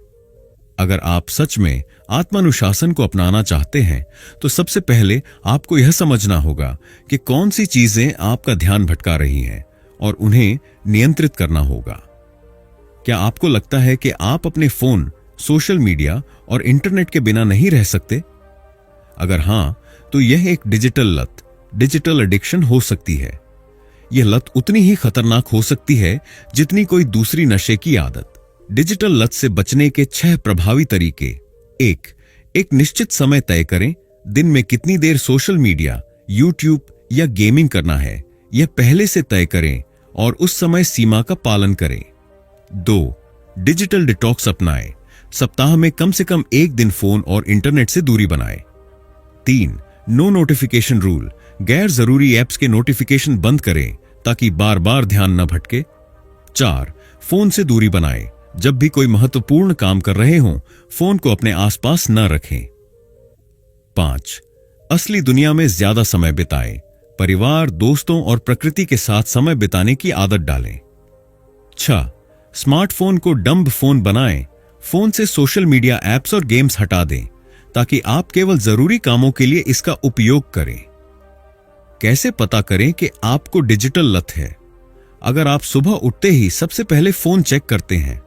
अगर आप सच में आत्मानुशासन को अपनाना चाहते हैं तो सबसे पहले आपको यह समझना होगा कि कौन सी चीजें आपका ध्यान भटका रही हैं और उन्हें नियंत्रित करना होगा। क्या आपको लगता है कि आप अपने फोन, सोशल मीडिया और इंटरनेट के बिना नहीं रह सकते? अगर हां, तो यह एक डिजिटल लत, डिजिटल एडिक्शन हो सकती है। यह लत उतनी ही खतरनाक हो सकती है जितनी कोई दूसरी नशे की आदत। डिजिटल लत से बचने के 6 प्रभावी तरीके। एक निश्चित समय तय करें। दिन में कितनी देर सोशल मीडिया, यूट्यूब या गेमिंग करना है, यह पहले से तय करें और उस समय सीमा का पालन करें। 2. डिजिटल डिटॉक्स अपनाएं। सप्ताह में कम से कम 1 दिन फोन और इंटरनेट से दूरी बनाएं। 3. No notification rule. गैर जरूरी ऐप्स के नोटिफिकेशन बंद करें ताकि बार बार ध्यान न भटके। 4. फोन से दूरी बनाएं। जब भी कोई महत्वपूर्ण काम कर रहे हों, फोन को अपने आसपास न रखें। 5. असली दुनिया में ज्यादा समय बिताएं। परिवार, दोस्तों और प्रकृति के साथ समय बिताने की आदत डालें। 6. स्मार्टफोन को डंब फोन बनाएं। फोन से सोशल मीडिया ऐप्स और गेम्स हटा दें ताकि आप केवल जरूरी कामों के लिए इसका उपयोग करें। कैसे पता करें कि आपको डिजिटल लत है? अगर आप सुबह उठते ही सबसे पहले फोन चेक करते हैं,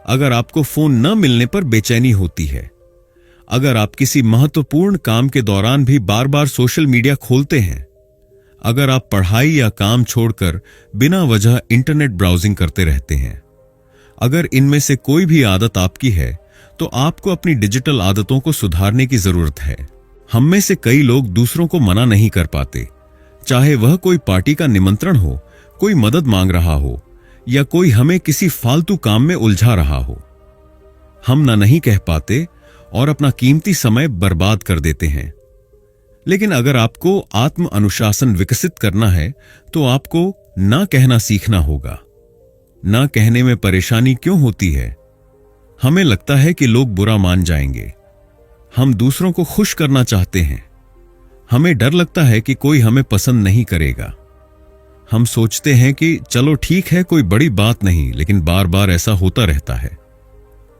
अगर आपको फोन न मिलने पर बेचैनी होती है, अगर आप किसी महत्वपूर्ण काम के दौरान भी बार बार सोशल मीडिया खोलते हैं, अगर आप पढ़ाई या काम छोड़कर बिना वजह इंटरनेट ब्राउजिंग करते रहते हैं, अगर इनमें से कोई भी आदत आपकी है तो आपको अपनी डिजिटल आदतों को सुधारने की जरूरत है। हम में से कई लोग दूसरों को मना नहीं कर पाते, चाहे वह कोई पार्टी का निमंत्रण हो, कोई मदद मांग रहा हो या कोई हमें किसी फालतू काम में उलझा रहा हो। हम ना नहीं कह पाते और अपना कीमती समय बर्बाद कर देते हैं। लेकिन अगर आपको आत्म अनुशासन विकसित करना है तो आपको ना कहना सीखना होगा। ना कहने में परेशानी क्यों होती है? हमें लगता है कि लोग बुरा मान जाएंगे। हम दूसरों को खुश करना चाहते हैं। हमें डर लगता है कि कोई हमें पसंद नहीं करेगा। हम सोचते हैं कि चलो ठीक है, कोई बड़ी बात नहीं, लेकिन बार बार ऐसा होता रहता है।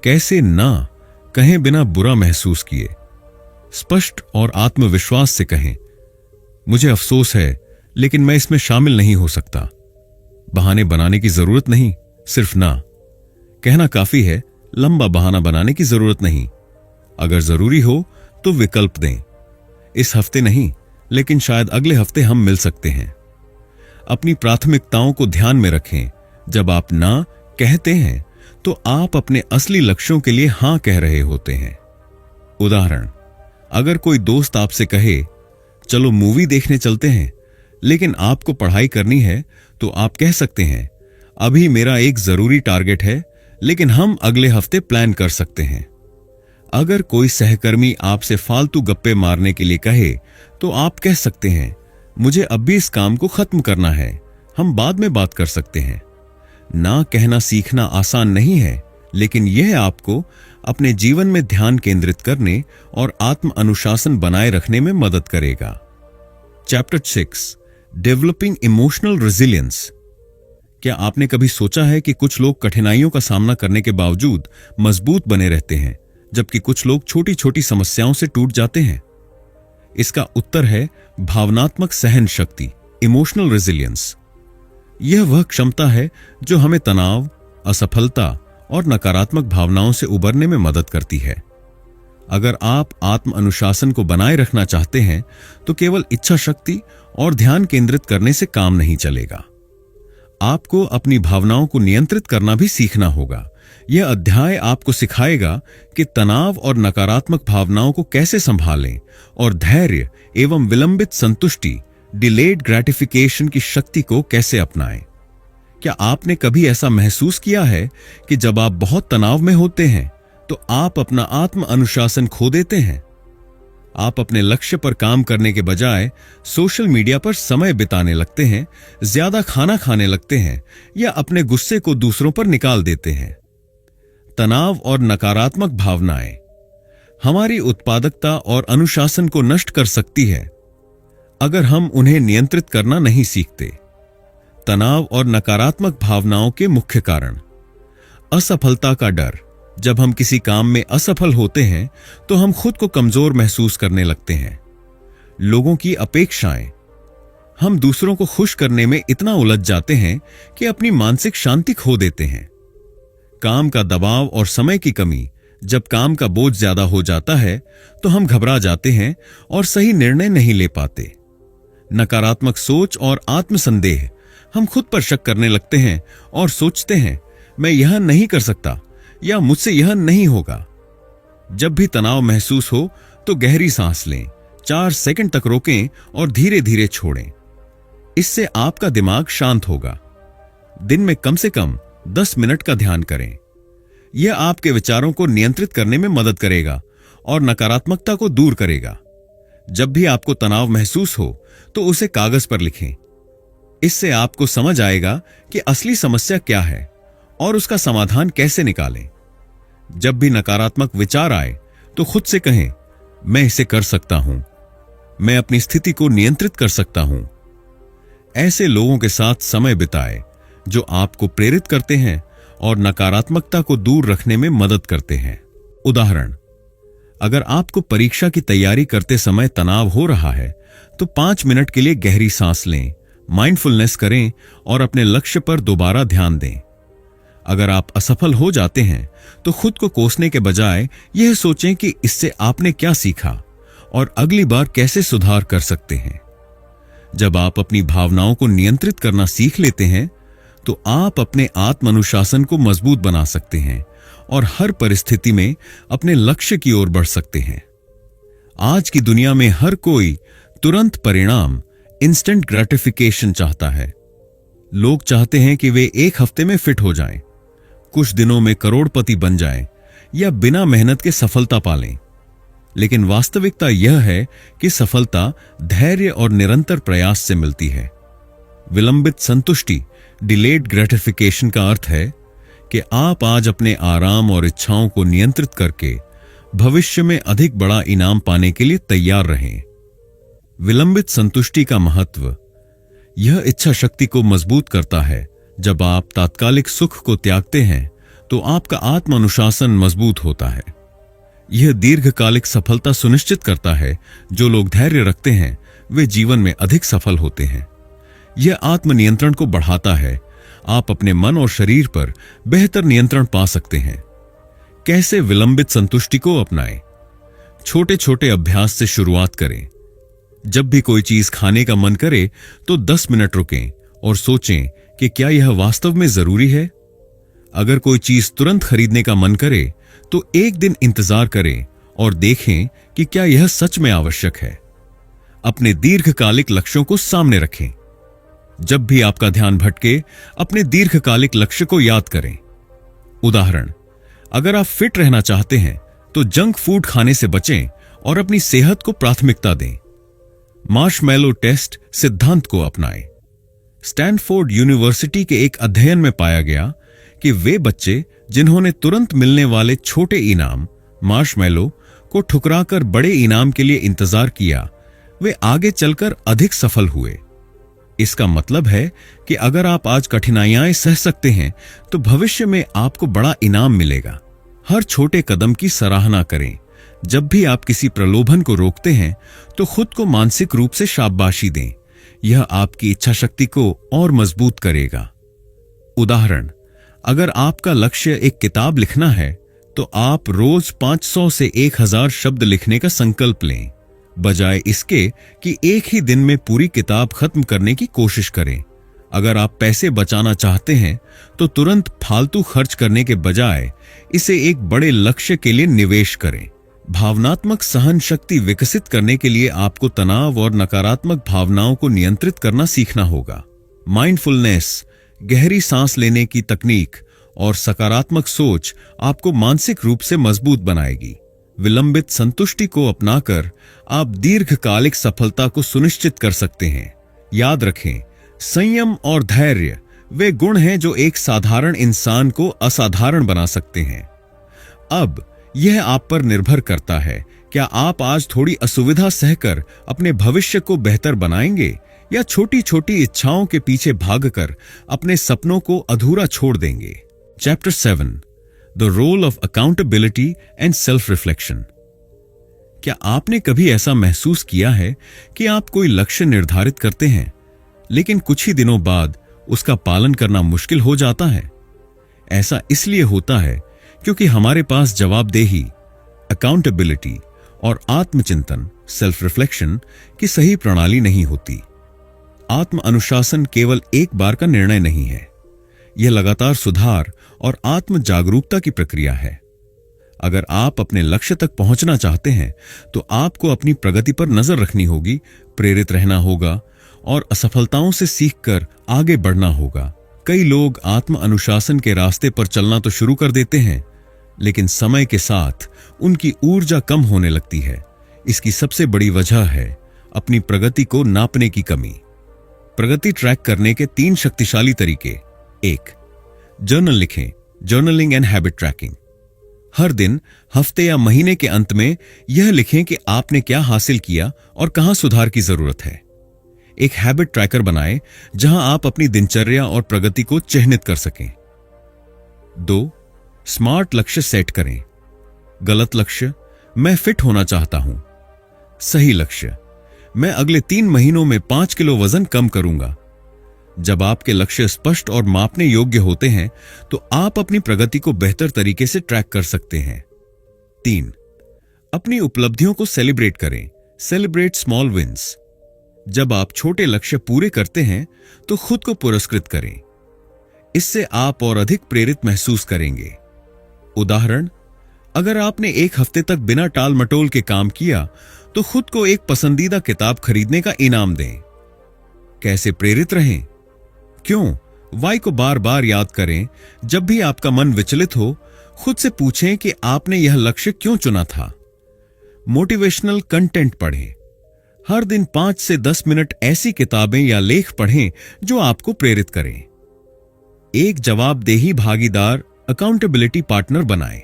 कैसे ना कहें बिना बुरा महसूस किए? स्पष्ट और आत्मविश्वास से कहें, मुझे अफसोस है लेकिन मैं इसमें शामिल नहीं हो सकता। बहाने बनाने की जरूरत नहीं, सिर्फ ना कहना काफी है। लंबा बहाना बनाने की जरूरत नहीं। अगर जरूरी हो तो विकल्प दें। इस हफ्ते नहीं, लेकिन शायद अगले हफ्ते हम मिल सकते हैं। अपनी प्राथमिकताओं को ध्यान में रखें। जब आप ना कहते हैं तो आप अपने असली लक्ष्यों के लिए हां कह रहे होते हैं। उदाहरण, अगर कोई दोस्त आपसे कहे चलो मूवी देखने चलते हैं, लेकिन आपको पढ़ाई करनी है, तो आप कह सकते हैं अभी मेरा एक जरूरी टारगेट है, लेकिन हम अगले हफ्ते प्लान कर सकते हैं। अगर कोई सहकर्मी आपसे फालतू गप्पे मारने के लिए कहे, तो आप कह सकते हैं मुझे अब भी इस काम को खत्म करना है, हम बाद में बात कर सकते हैं। ना कहना सीखना आसान नहीं है, लेकिन यह आपको अपने जीवन में ध्यान केंद्रित करने और आत्म अनुशासन बनाए रखने में मदद करेगा। Chapter 6, developing emotional resilience. क्या आपने कभी सोचा है कि कुछ लोग कठिनाइयों का सामना करने के बावजूद मजबूत बने रहते हैं, जबकि कुछ लोग छोटी छोटी समस्याओं से टूट जाते हैं? इसका उत्तर है भावनात्मक सहन शक्ति, इमोशनल रेजिलियंस। यह वह क्षमता है जो हमें तनाव, असफलता और नकारात्मक भावनाओं से उबरने में मदद करती है। अगर आप आत्म अनुशासन को बनाए रखना चाहते हैं, तो केवल इच्छा शक्ति और ध्यान केंद्रित करने से काम नहीं चलेगा। आपको अपनी भावनाओं को नियंत्रित करना भी सीखना होगा। यह अध्याय आपको सिखाएगा कि तनाव और नकारात्मक भावनाओं को कैसे संभालें और धैर्य एवं विलंबित संतुष्टि, डिलेड ग्रेटिफिकेशन की शक्ति को कैसे अपनाएं। क्या आपने कभी ऐसा महसूस किया है कि जब आप बहुत तनाव में होते हैं, तो आप अपना आत्म अनुशासन खो देते हैं? आप अपने लक्ष्य पर काम करने के बजाय सोशल मीडिया पर समय बिताने लगते हैं, ज्यादा खाना खाने लगते हैं या अपने गुस्से को दूसरों पर निकाल देते हैं। तनाव और नकारात्मक भावनाएं हमारी उत्पादकता और अनुशासन को नष्ट कर सकती है अगर हम उन्हें नियंत्रित करना नहीं सीखते। तनाव और नकारात्मक भावनाओं के मुख्य कारण: असफलता का डर। जब हम किसी काम में असफल होते हैं, तो हम खुद को कमजोर महसूस करने लगते हैं। लोगों की अपेक्षाएं। हम दूसरों को खुश करने में इतना उलझ जाते हैं कि अपनी मानसिक शांति खो देते हैं। काम का दबाव और समय की कमी। जब काम का बोझ ज्यादा हो जाता है, तो हम घबरा जाते हैं और सही निर्णय नहीं ले पाते। नकारात्मक सोच और आत्मसंदेह। हम खुद पर शक करने लगते हैं और सोचते हैं मैं यह नहीं कर सकता या मुझसे यह नहीं होगा। जब भी तनाव महसूस हो, तो गहरी सांस लें, 4 सेकंड तक रोकें और धीरे धीरे छोड़ें। इससे आपका दिमाग शांत होगा। दिन में कम से कम 10 मिनट का ध्यान करें। यह आपके विचारों को नियंत्रित करने में मदद करेगा और नकारात्मकता को दूर करेगा। जब भी आपको तनाव महसूस हो, तो उसे कागज पर लिखें। इससे आपको समझ आएगा कि असली समस्या क्या है और उसका समाधान कैसे निकालें। जब भी नकारात्मक विचार आए, तो खुद से कहें मैं इसे कर सकता हूं, मैं अपनी स्थिति को नियंत्रित कर सकता हूं। ऐसे लोगों के साथ समय बिताएं जो आपको प्रेरित करते हैं और नकारात्मकता को दूर रखने में मदद करते हैं। उदाहरण, अगर आपको परीक्षा की तैयारी करते समय तनाव हो रहा है, तो 5 मिनट के लिए गहरी सांस लें, माइंडफुलनेस करें और अपने लक्ष्य पर दोबारा ध्यान दें। अगर आप असफल हो जाते हैं, तो खुद को कोसने के बजाय यह सोचें कि इससे आपने क्या सीखा और अगली बार कैसे सुधार कर सकते हैं। जब आप अपनी भावनाओं को नियंत्रित करना सीख लेते हैं, तो आप अपने आत्म अनुशासन को मजबूत बना सकते हैं और हर परिस्थिति में अपने लक्ष्य की ओर बढ़ सकते हैं। आज की दुनिया में हर कोई तुरंत परिणाम, इंस्टेंट ग्रेटिफिकेशन चाहता है। लोग चाहते हैं कि वे 1 हफ्ते में फिट हो जाएं, कुछ दिनों में करोड़पति बन जाएं या बिना मेहनत के सफलता पालें। लेकिन वास्तविकता यह है कि सफलता धैर्य और निरंतर प्रयास से मिलती है। विलंबित संतुष्टि, डिलेड ग्रेटिफिकेशन का अर्थ है कि आप आज अपने आराम और इच्छाओं को नियंत्रित करके भविष्य में अधिक बड़ा इनाम पाने के लिए तैयार रहें। विलंबित संतुष्टि का महत्व: यह इच्छा शक्ति को मजबूत करता है। जब आप तात्कालिक सुख को त्यागते हैं, तो आपका आत्म अनुशासन मजबूत होता है। यह दीर्घकालिक सफलता सुनिश्चित करता है। जो लोग धैर्य रखते हैं, वे जीवन में अधिक सफल होते हैं। यह आत्मनियंत्रण को बढ़ाता है। आप अपने मन और शरीर पर बेहतर नियंत्रण पा सकते हैं। कैसे विलंबित संतुष्टि को अपनाएं? छोटे छोटे अभ्यास से शुरुआत करें। जब भी कोई चीज खाने का मन करे, तो 10 मिनट रुकें और सोचें कि क्या यह वास्तव में जरूरी है। अगर कोई चीज तुरंत खरीदने का मन करे तो एक दिन इंतजार करें और देखें कि क्या यह सच में आवश्यक है। अपने दीर्घकालिक लक्ष्यों को सामने रखें। जब भी आपका ध्यान भटके, अपने दीर्घकालिक लक्ष्य को याद करें। उदाहरण, अगर आप फिट रहना चाहते हैं तो जंक फूड खाने से बचें और अपनी सेहत को प्राथमिकता दें। मार्शमैलो टेस्ट सिद्धांत को अपनाएं। स्टैनफोर्ड यूनिवर्सिटी के एक अध्ययन में पाया गया कि वे बच्चे जिन्होंने तुरंत मिलने वाले छोटे इनाम मार्शमैलो को ठुकराकर बड़े इनाम के लिए इंतजार किया, वे आगे चलकर अधिक सफल हुए। इसका मतलब है कि अगर आप आज कठिनाइयां सह सकते हैं तो भविष्य में आपको बड़ा इनाम मिलेगा। हर छोटे कदम की सराहना करें। जब भी आप किसी प्रलोभन को रोकते हैं तो खुद को मानसिक रूप से शाबाशी दें। यह आपकी इच्छा शक्ति को और मजबूत करेगा। उदाहरण, अगर आपका लक्ष्य एक किताब लिखना है तो आप रोज 500 से 1000 शब्द लिखने का संकल्प लें, बजाय इसके कि एक ही दिन में पूरी किताब खत्म करने की कोशिश करें। अगर आप पैसे बचाना चाहते हैं तो तुरंत फालतू खर्च करने के बजाय इसे एक बड़े लक्ष्य के लिए निवेश करें। भावनात्मक सहन शक्ति विकसित करने के लिए आपको तनाव और नकारात्मक भावनाओं को नियंत्रित करना सीखना होगा। माइंडफुलनेस, गहरी सांस लेने की तकनीक और सकारात्मक सोच आपको मानसिक रूप से मजबूत बनाएगी। विलंबित संतुष्टि को अपनाकर आप दीर्घकालिक सफलता को सुनिश्चित कर सकते हैं। याद रखें, संयम और धैर्य वे गुण हैं जो एक साधारण इंसान को असाधारण बना सकते हैं। अब यह आप पर निर्भर करता है, क्या आप आज थोड़ी असुविधा सहकर अपने भविष्य को बेहतर बनाएंगे या छोटी छोटी इच्छाओं के पीछे भागकर अपने सपनों को अधूरा छोड़ देंगे। Chapter 7, the role of accountability and self reflection. क्या आपने कभी ऐसा महसूस किया है कि आप कोई लक्ष्य निर्धारित करते हैं लेकिन कुछ ही दिनों बाद उसका पालन करना मुश्किल हो जाता है? ऐसा इसलिए होता है क्योंकि हमारे पास जवाबदेही, अकाउंटेबिलिटी और आत्मचिंतन, सेल्फ रिफ्लेक्शन की सही प्रणाली नहीं होती। आत्म अनुशासन केवल एक बार का निर्णय नहीं है, यह लगातार सुधार और आत्म जागरूकता की प्रक्रिया है। अगर आप अपने लक्ष्य तक पहुंचना चाहते हैं तो आपको अपनी प्रगति पर नजर रखनी होगी, प्रेरित रहना होगा और असफलताओं से सीखकर आगे बढ़ना होगा। कई लोग आत्म अनुशासन के रास्ते पर चलना तो शुरू कर देते हैं, लेकिन समय के साथ उनकी ऊर्जा कम होने लगती है। इसकी सबसे बड़ी वजह है अपनी प्रगति को नापने की कमी। प्रगति ट्रैक करने के 3 शक्तिशाली तरीके। 1, जर्नल लिखें, जर्नलिंग एंड हैबिट ट्रैकिंग। हर दिन, हफ्ते या महीने के अंत में यह लिखें कि आपने क्या हासिल किया और कहां सुधार की जरूरत है। एक हैबिट ट्रैकर बनाएं जहां आप अपनी दिनचर्या और प्रगति को चिह्नित कर सकें। 2, स्मार्ट लक्ष्य सेट करें। गलत लक्ष्य, मैं फिट होना चाहता हूं। सही लक्ष्य, मैं अगले 3 महीनों में 5 किलो वजन कम करूंगा। जब आपके लक्ष्य स्पष्ट और मापने योग्य होते हैं तो आप अपनी प्रगति को बेहतर तरीके से ट्रैक कर सकते हैं। 3, अपनी उपलब्धियों को सेलिब्रेट करें। Celebrate small wins. जब आप छोटे लक्ष्य पूरे करते हैं तो खुद को पुरस्कृत करें। इससे आप और अधिक प्रेरित महसूस करेंगे। उदाहरण, अगर आपने 1 हफ्ते तक बिना टाल मटोल के काम किया तो खुद को एक पसंदीदा किताब खरीदने का इनाम दें। कैसे प्रेरित रहें? क्यों? वाई को बार बार याद करें। जब भी आपका मन विचलित हो, खुद से पूछें कि आपने यह लक्ष्य क्यों चुना था। मोटिवेशनल कंटेंट पढ़ें। हर दिन 5 से 10 मिनट ऐसी किताबें या लेख पढ़ें जो आपको प्रेरित करें। एक जवाबदेही भागीदार, अकाउंटेबिलिटी पार्टनर बनाएं।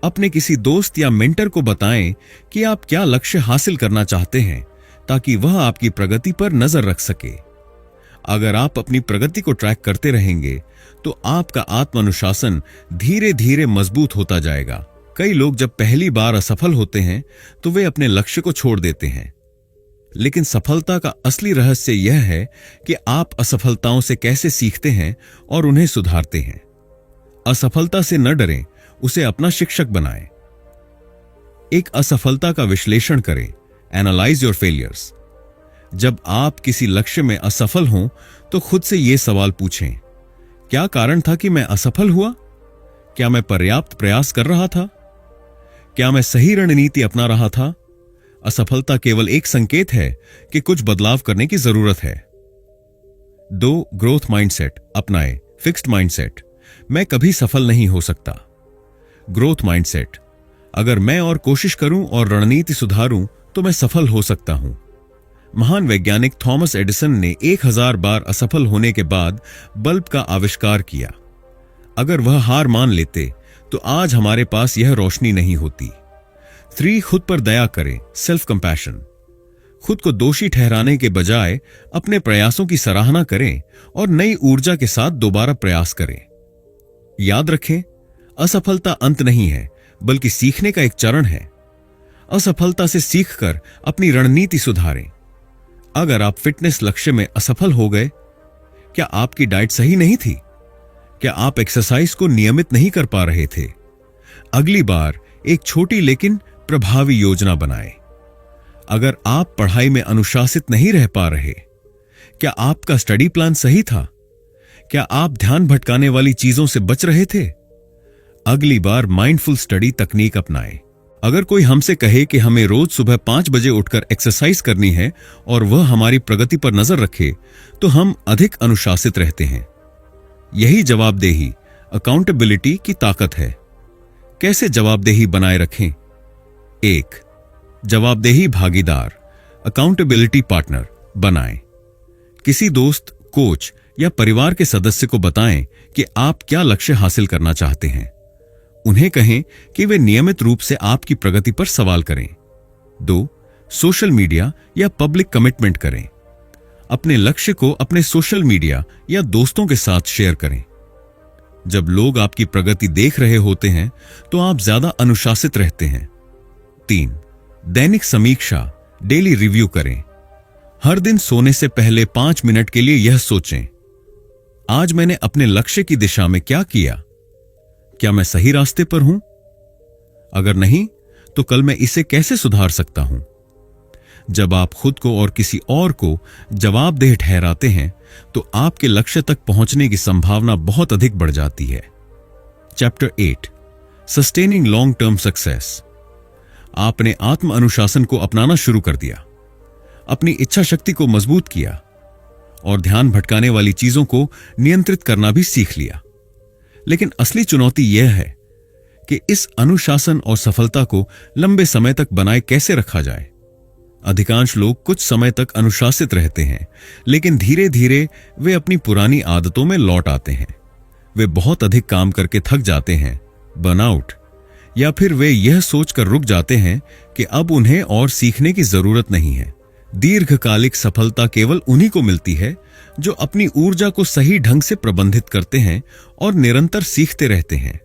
अपने किसी दोस्त या मेंटर को बताएं कि आप क्या लक्ष्य हासिल करना चाहते हैं ताकि वह आपकी प्रगति पर नजर रख सके। अगर आप अपनी प्रगति को ट्रैक करते रहेंगे तो आपका आत्म अनुशासन धीरे धीरे मजबूत होता जाएगा। कई लोग जब पहली बार असफल होते हैं तो वे अपने लक्ष्य को छोड़ देते हैं, लेकिन सफलता का असली रहस्य यह है कि आप असफलताओं से कैसे सीखते हैं और उन्हें सुधारते हैं। असफलता से न डरें, उसे अपना शिक्षक बनाएं। एक असफलता का विश्लेषण करें। Analyse your failures. जब आप किसी लक्ष्य में असफल हों तो खुद से यह सवाल पूछें, क्या कारण था कि मैं असफल हुआ? क्या मैं पर्याप्त प्रयास कर रहा था? क्या मैं सही रणनीति अपना रहा था? असफलता केवल एक संकेत है कि कुछ बदलाव करने की जरूरत है। 2. ग्रोथ माइंडसेट अपनाएं। फिक्स्ड माइंडसेट, मैं कभी सफल नहीं हो सकता। ग्रोथ माइंडसेट, अगर मैं और कोशिश करूं और रणनीति सुधारूं तो मैं सफल हो सकता हूं। महान वैज्ञानिक थॉमस एडिसन ने 1000 बार असफल होने के बाद बल्ब का आविष्कार किया। अगर वह हार मान लेते तो आज हमारे पास यह रोशनी नहीं होती। 3. खुद पर दया करें। सेल्फ कंपैशन, खुद को दोषी ठहराने के बजाय अपने प्रयासों की सराहना करें और नई ऊर्जा के साथ दोबारा प्रयास करें। याद रखें, असफलता अंत नहीं है बल्कि सीखने का एक चरण है। असफलता से सीखकर अपनी रणनीति सुधारें। अगर आप फिटनेस लक्ष्य में असफल हो गए, क्या आपकी डाइट सही नहीं थी? क्या आप एक्सरसाइज को नियमित नहीं कर पा रहे थे? अगली बार एक छोटी लेकिन प्रभावी योजना बनाएं। अगर आप पढ़ाई में अनुशासित नहीं रह पा रहे, क्या आपका स्टडी प्लान सही था? क्या आप ध्यान भटकाने वाली चीजों से बच रहे थे? अगली बार माइंडफुल स्टडी तकनीक अपनाएं। अगर कोई हमसे कहे कि हमें रोज सुबह 5 बजे उठकर एक्सरसाइज करनी है और वह हमारी प्रगति पर नजर रखे, तो हम अधिक अनुशासित रहते हैं। यही जवाबदेही, अकाउंटेबिलिटी की ताकत है। कैसे जवाबदेही बनाए रखें? 1. जवाबदेही भागीदार, अकाउंटेबिलिटी पार्टनर बनाएं। किसी दोस्त, कोच या परिवार के सदस्य को बताएं कि आप क्या लक्ष्य हासिल करना चाहते हैं। उन्हें कहें कि वे नियमित रूप से आपकी प्रगति पर सवाल करें। 2. सोशल मीडिया या पब्लिक कमिटमेंट करें। अपने लक्ष्य को अपने सोशल मीडिया या दोस्तों के साथ शेयर करें। जब लोग आपकी प्रगति देख रहे होते हैं तो आप ज्यादा अनुशासित रहते हैं। 3. दैनिक समीक्षा, डेली रिव्यू करें। हर दिन सोने से पहले 5 मिनट के लिए यह सोचें, आज मैंने अपने लक्ष्य की दिशा में क्या किया? क्या मैं सही रास्ते पर हूं? अगर नहीं, तो कल मैं इसे कैसे सुधार सकता हूं? जब आप खुद को और किसी और को जवाबदेह ठहराते हैं तो आपके लक्ष्य तक पहुंचने की संभावना बहुत अधिक बढ़ जाती है। Chapter 8, sustaining long term success. आपने आत्म अनुशासन को अपनाना शुरू कर दिया, अपनी इच्छा शक्ति को मजबूत किया और ध्यान भटकाने वाली चीजों को नियंत्रित करना भी सीख लिया। लेकिन असली चुनौती यह है कि इस अनुशासन और सफलता को लंबे समय तक बनाए कैसे रखा जाए। अधिकांश लोग कुछ समय तक अनुशासित रहते हैं, लेकिन धीरे धीरे वे अपनी पुरानी आदतों में लौट आते हैं। वे बहुत अधिक काम करके थक जाते हैं, बर्नआउट, या फिर वे यह सोचकर रुक जाते हैं कि अब उन्हें और सीखने की जरूरत नहीं है। दीर्घकालिक सफलता केवल उन्हीं को मिलती है जो अपनी ऊर्जा को सही ढंग से प्रबंधित करते हैं और निरंतर सीखते रहते हैं।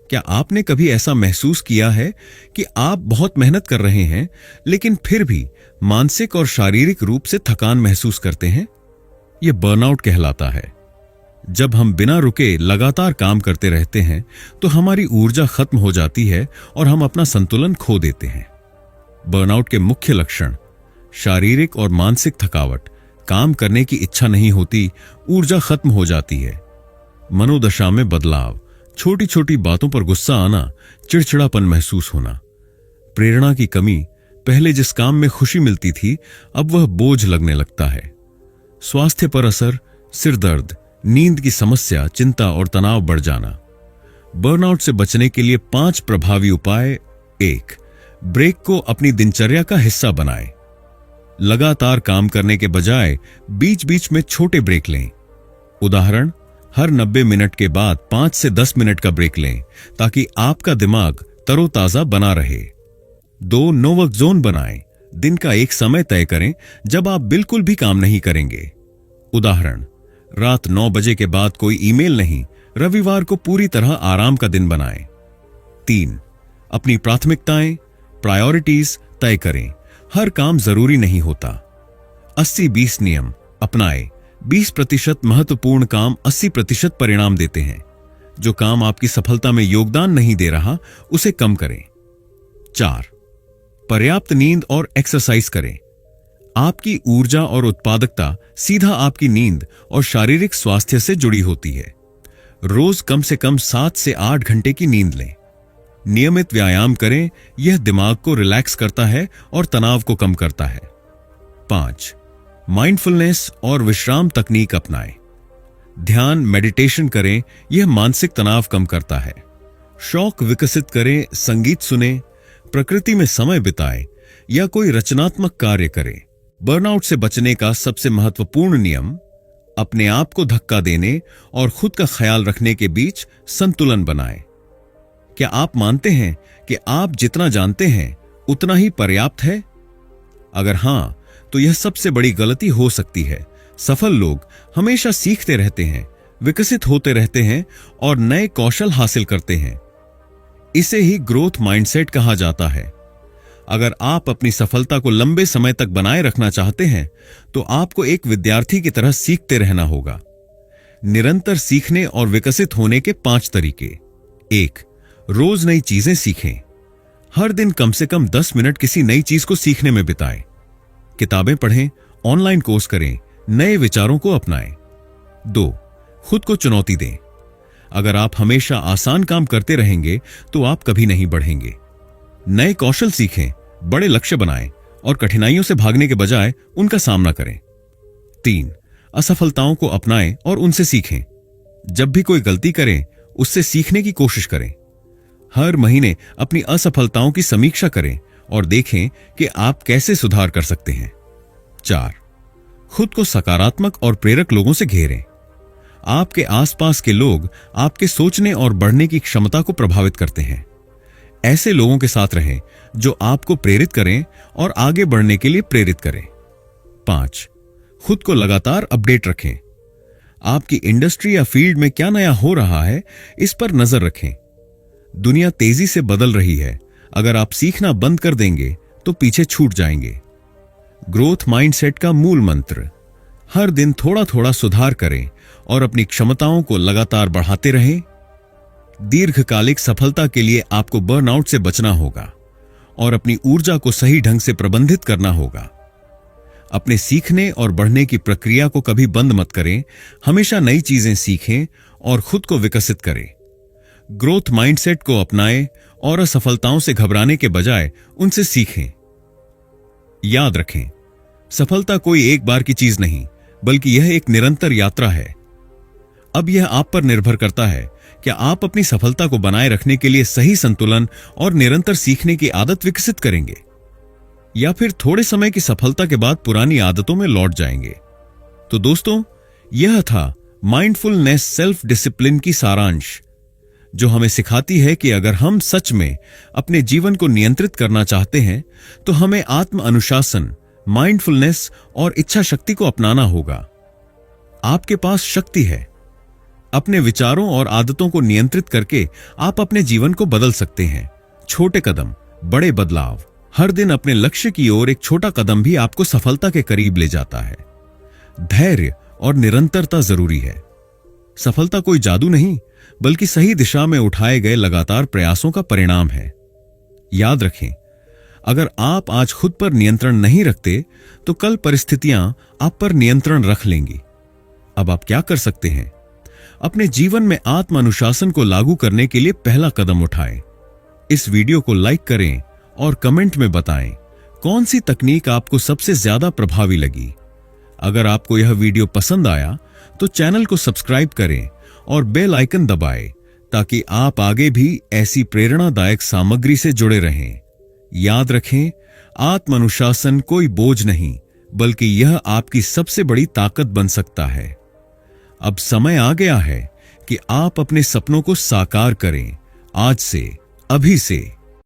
क्या आपने कभी ऐसा महसूस किया है कि आप बहुत मेहनत कर रहे हैं लेकिन फिर भी मानसिक और शारीरिक रूप से थकान महसूस करते हैं? यह बर्नआउट कहलाता है। जब हम बिना रुके लगातार काम करते रहते हैं तो हमारी ऊर्जा खत्म हो जाती है और हम अपना संतुलन खो देते हैं। बर्नआउट के मुख्य लक्षण: शारीरिक और मानसिक थकावट, काम करने की इच्छा नहीं होती, ऊर्जा खत्म हो जाती है। मनोदशा में बदलाव, छोटी छोटी बातों पर गुस्सा आना, चिड़चिड़ापन महसूस होना। प्रेरणा की कमी, पहले जिस काम में खुशी मिलती थी अब वह बोझ लगने लगता है। स्वास्थ्य पर असर, सिर दर्द, नींद की समस्या, चिंता और तनाव बढ़ जाना। बर्नआउट से बचने के लिए 5 प्रभावी उपाय। 1. ब्रेक को अपनी दिनचर्या का हिस्सा बनाएं। लगातार काम करने के बजाय बीच बीच में छोटे ब्रेक लें। उदाहरण, हर 90 मिनट के बाद 5 से 10 मिनट का ब्रेक लें ताकि आपका दिमाग तरोताजा बना रहे। 2. नो वर्क जोन बनाएं। दिन का एक समय तय करें जब आप बिल्कुल भी काम नहीं करेंगे। उदाहरण, रात 9 बजे के बाद कोई ईमेल नहीं, रविवार को पूरी तरह आराम का दिन बनाएं। 3. अपनी प्राथमिकताएं, प्रायोरिटीज तय करें। हर काम जरूरी नहीं होता। 80-20 नियम अपनाएं। 20% महत्वपूर्ण काम 80% परिणाम देते हैं। जो काम आपकी सफलता में योगदान नहीं दे रहा उसे कम करें। 4. पर्याप्त नींद और एक्सरसाइज करें। आपकी ऊर्जा और उत्पादकता सीधा आपकी नींद और शारीरिक स्वास्थ्य से जुड़ी होती है। रोज कम से कम 7 से 8 घंटे की नींद लें। नियमित व्यायाम करें, यह दिमाग को रिलैक्स करता है और तनाव को कम करता है। 5. माइंडफुलनेस और विश्राम तकनीक अपनाएं। ध्यान, मेडिटेशन करें, यह मानसिक तनाव कम करता है। शौक विकसित करें, संगीत सुनें, प्रकृति में समय बिताएं या कोई रचनात्मक कार्य करें। बर्नआउट से बचने का सबसे महत्वपूर्ण नियम अपने आप को धक्का देने और खुद का ख्याल रखने के बीच संतुलन बनाएं। क्या आप मानते हैं कि आप जितना जानते हैं उतना ही पर्याप्त है? अगर हां, तो यह सबसे बड़ी गलती हो सकती है। सफल लोग हमेशा सीखते रहते हैं, विकसित होते रहते हैं और नए कौशल हासिल करते हैं। इसे ही ग्रोथ माइंडसेट कहा जाता है। अगर आप अपनी सफलता को लंबे समय तक बनाए रखना चाहते हैं, तो आपको एक विद्यार्थी की तरह सीखते रहना होगा। निरंतर सीखने और विकसित होने के 5 तरीके। 1. रोज नई चीजें सीखें। हर दिन कम से कम 10 मिनट किसी नई चीज को सीखने में बिताएं। किताबें पढ़ें, ऑनलाइन कोर्स करें, नए विचारों को अपनाएं। 2. खुद को चुनौती दें। अगर आप हमेशा आसान काम करते रहेंगे तो आप कभी नहीं बढ़ेंगे। नए कौशल सीखें, बड़े लक्ष्य बनाएं और कठिनाइयों से भागने के बजाय उनका सामना करें। 3. असफलताओं को अपनाएं और उनसे सीखें। जब भी कोई गलती करें, उससे सीखने की कोशिश करें। हर महीने अपनी असफलताओं की समीक्षा करें और देखें कि आप कैसे सुधार कर सकते हैं। 4. खुद को सकारात्मक और प्रेरक लोगों से घेरें। आपके आसपास के लोग आपके सोचने और बढ़ने की क्षमता को प्रभावित करते हैं। ऐसे लोगों के साथ रहें जो आपको प्रेरित करें और आगे बढ़ने के लिए प्रेरित करें। 5. खुद को लगातार अपडेट रखें। आपकी इंडस्ट्री या फील्ड में क्या नया हो रहा है, इस पर नजर रखें। दुनिया तेजी से बदल रही है। अगर आप सीखना बंद कर देंगे तो पीछे छूट जाएंगे। ग्रोथ माइंडसेट का मूल मंत्र: हर दिन थोड़ा थोड़ा सुधार करें और अपनी क्षमताओं को लगातार बढ़ाते रहें। दीर्घकालिक सफलता के लिए आपको बर्नआउट से बचना होगा और अपनी ऊर्जा को सही ढंग से प्रबंधित करना होगा। अपने सीखने और बढ़ने की प्रक्रिया को कभी बंद मत करें। हमेशा नई चीजें सीखें और खुद को विकसित करें। ग्रोथ माइंडसेट को अपनाएं और असफलताओं से घबराने के बजाय उनसे सीखें। याद रखें, सफलता कोई एक बार की चीज नहीं, बल्कि यह एक निरंतर यात्रा है। अब यह आप पर निर्भर करता है कि आप अपनी सफलता को बनाए रखने के लिए सही संतुलन और निरंतर सीखने की आदत विकसित करेंगे, या फिर थोड़े समय की सफलता के बाद पुरानी आदतों में लौट जाएंगे। तो दोस्तों, यह था माइंडफुलनेस सेल्फ डिसिप्लिन की सारांश, जो हमें सिखाती है कि अगर हम सच में अपने जीवन को नियंत्रित करना चाहते हैं तो हमें आत्म अनुशासन, माइंडफुलनेस और इच्छा शक्ति को अपनाना होगा। आपके पास शक्ति है। अपने विचारों और आदतों को नियंत्रित करके आप अपने जीवन को बदल सकते हैं। छोटे कदम, बड़े बदलाव। हर दिन अपने लक्ष्य की ओर एक छोटा कदम भी आपको सफलता के करीब ले जाता है। धैर्य और निरंतरता जरूरी है। सफलता कोई जादू नहीं, बल्कि सही दिशा में उठाए गए लगातार प्रयासों का परिणाम है। याद रखें, अगर आप आज खुद पर नियंत्रण नहीं रखते तो कल परिस्थितियां आप पर नियंत्रण रख लेंगी। अब आप क्या कर सकते हैं? अपने जीवन में आत्म अनुशासन को लागू करने के लिए पहला कदम उठाएं। इस वीडियो को लाइक करें और कमेंट में बताएं कौन सी तकनीक आपको सबसे ज्यादा प्रभावी लगी। अगर आपको यह वीडियो पसंद आया तो चैनल को सब्सक्राइब करें और बेल आइकन दबाएं ताकि आप आगे भी ऐसी प्रेरणादायक सामग्री से जुड़े रहें। याद रखें, आत्म अनुशासन कोई बोझ नहीं, बल्कि यह आपकी सबसे बड़ी ताकत बन सकता है। अब समय आ गया है कि आप अपने सपनों को साकार करें। आज से, अभी से।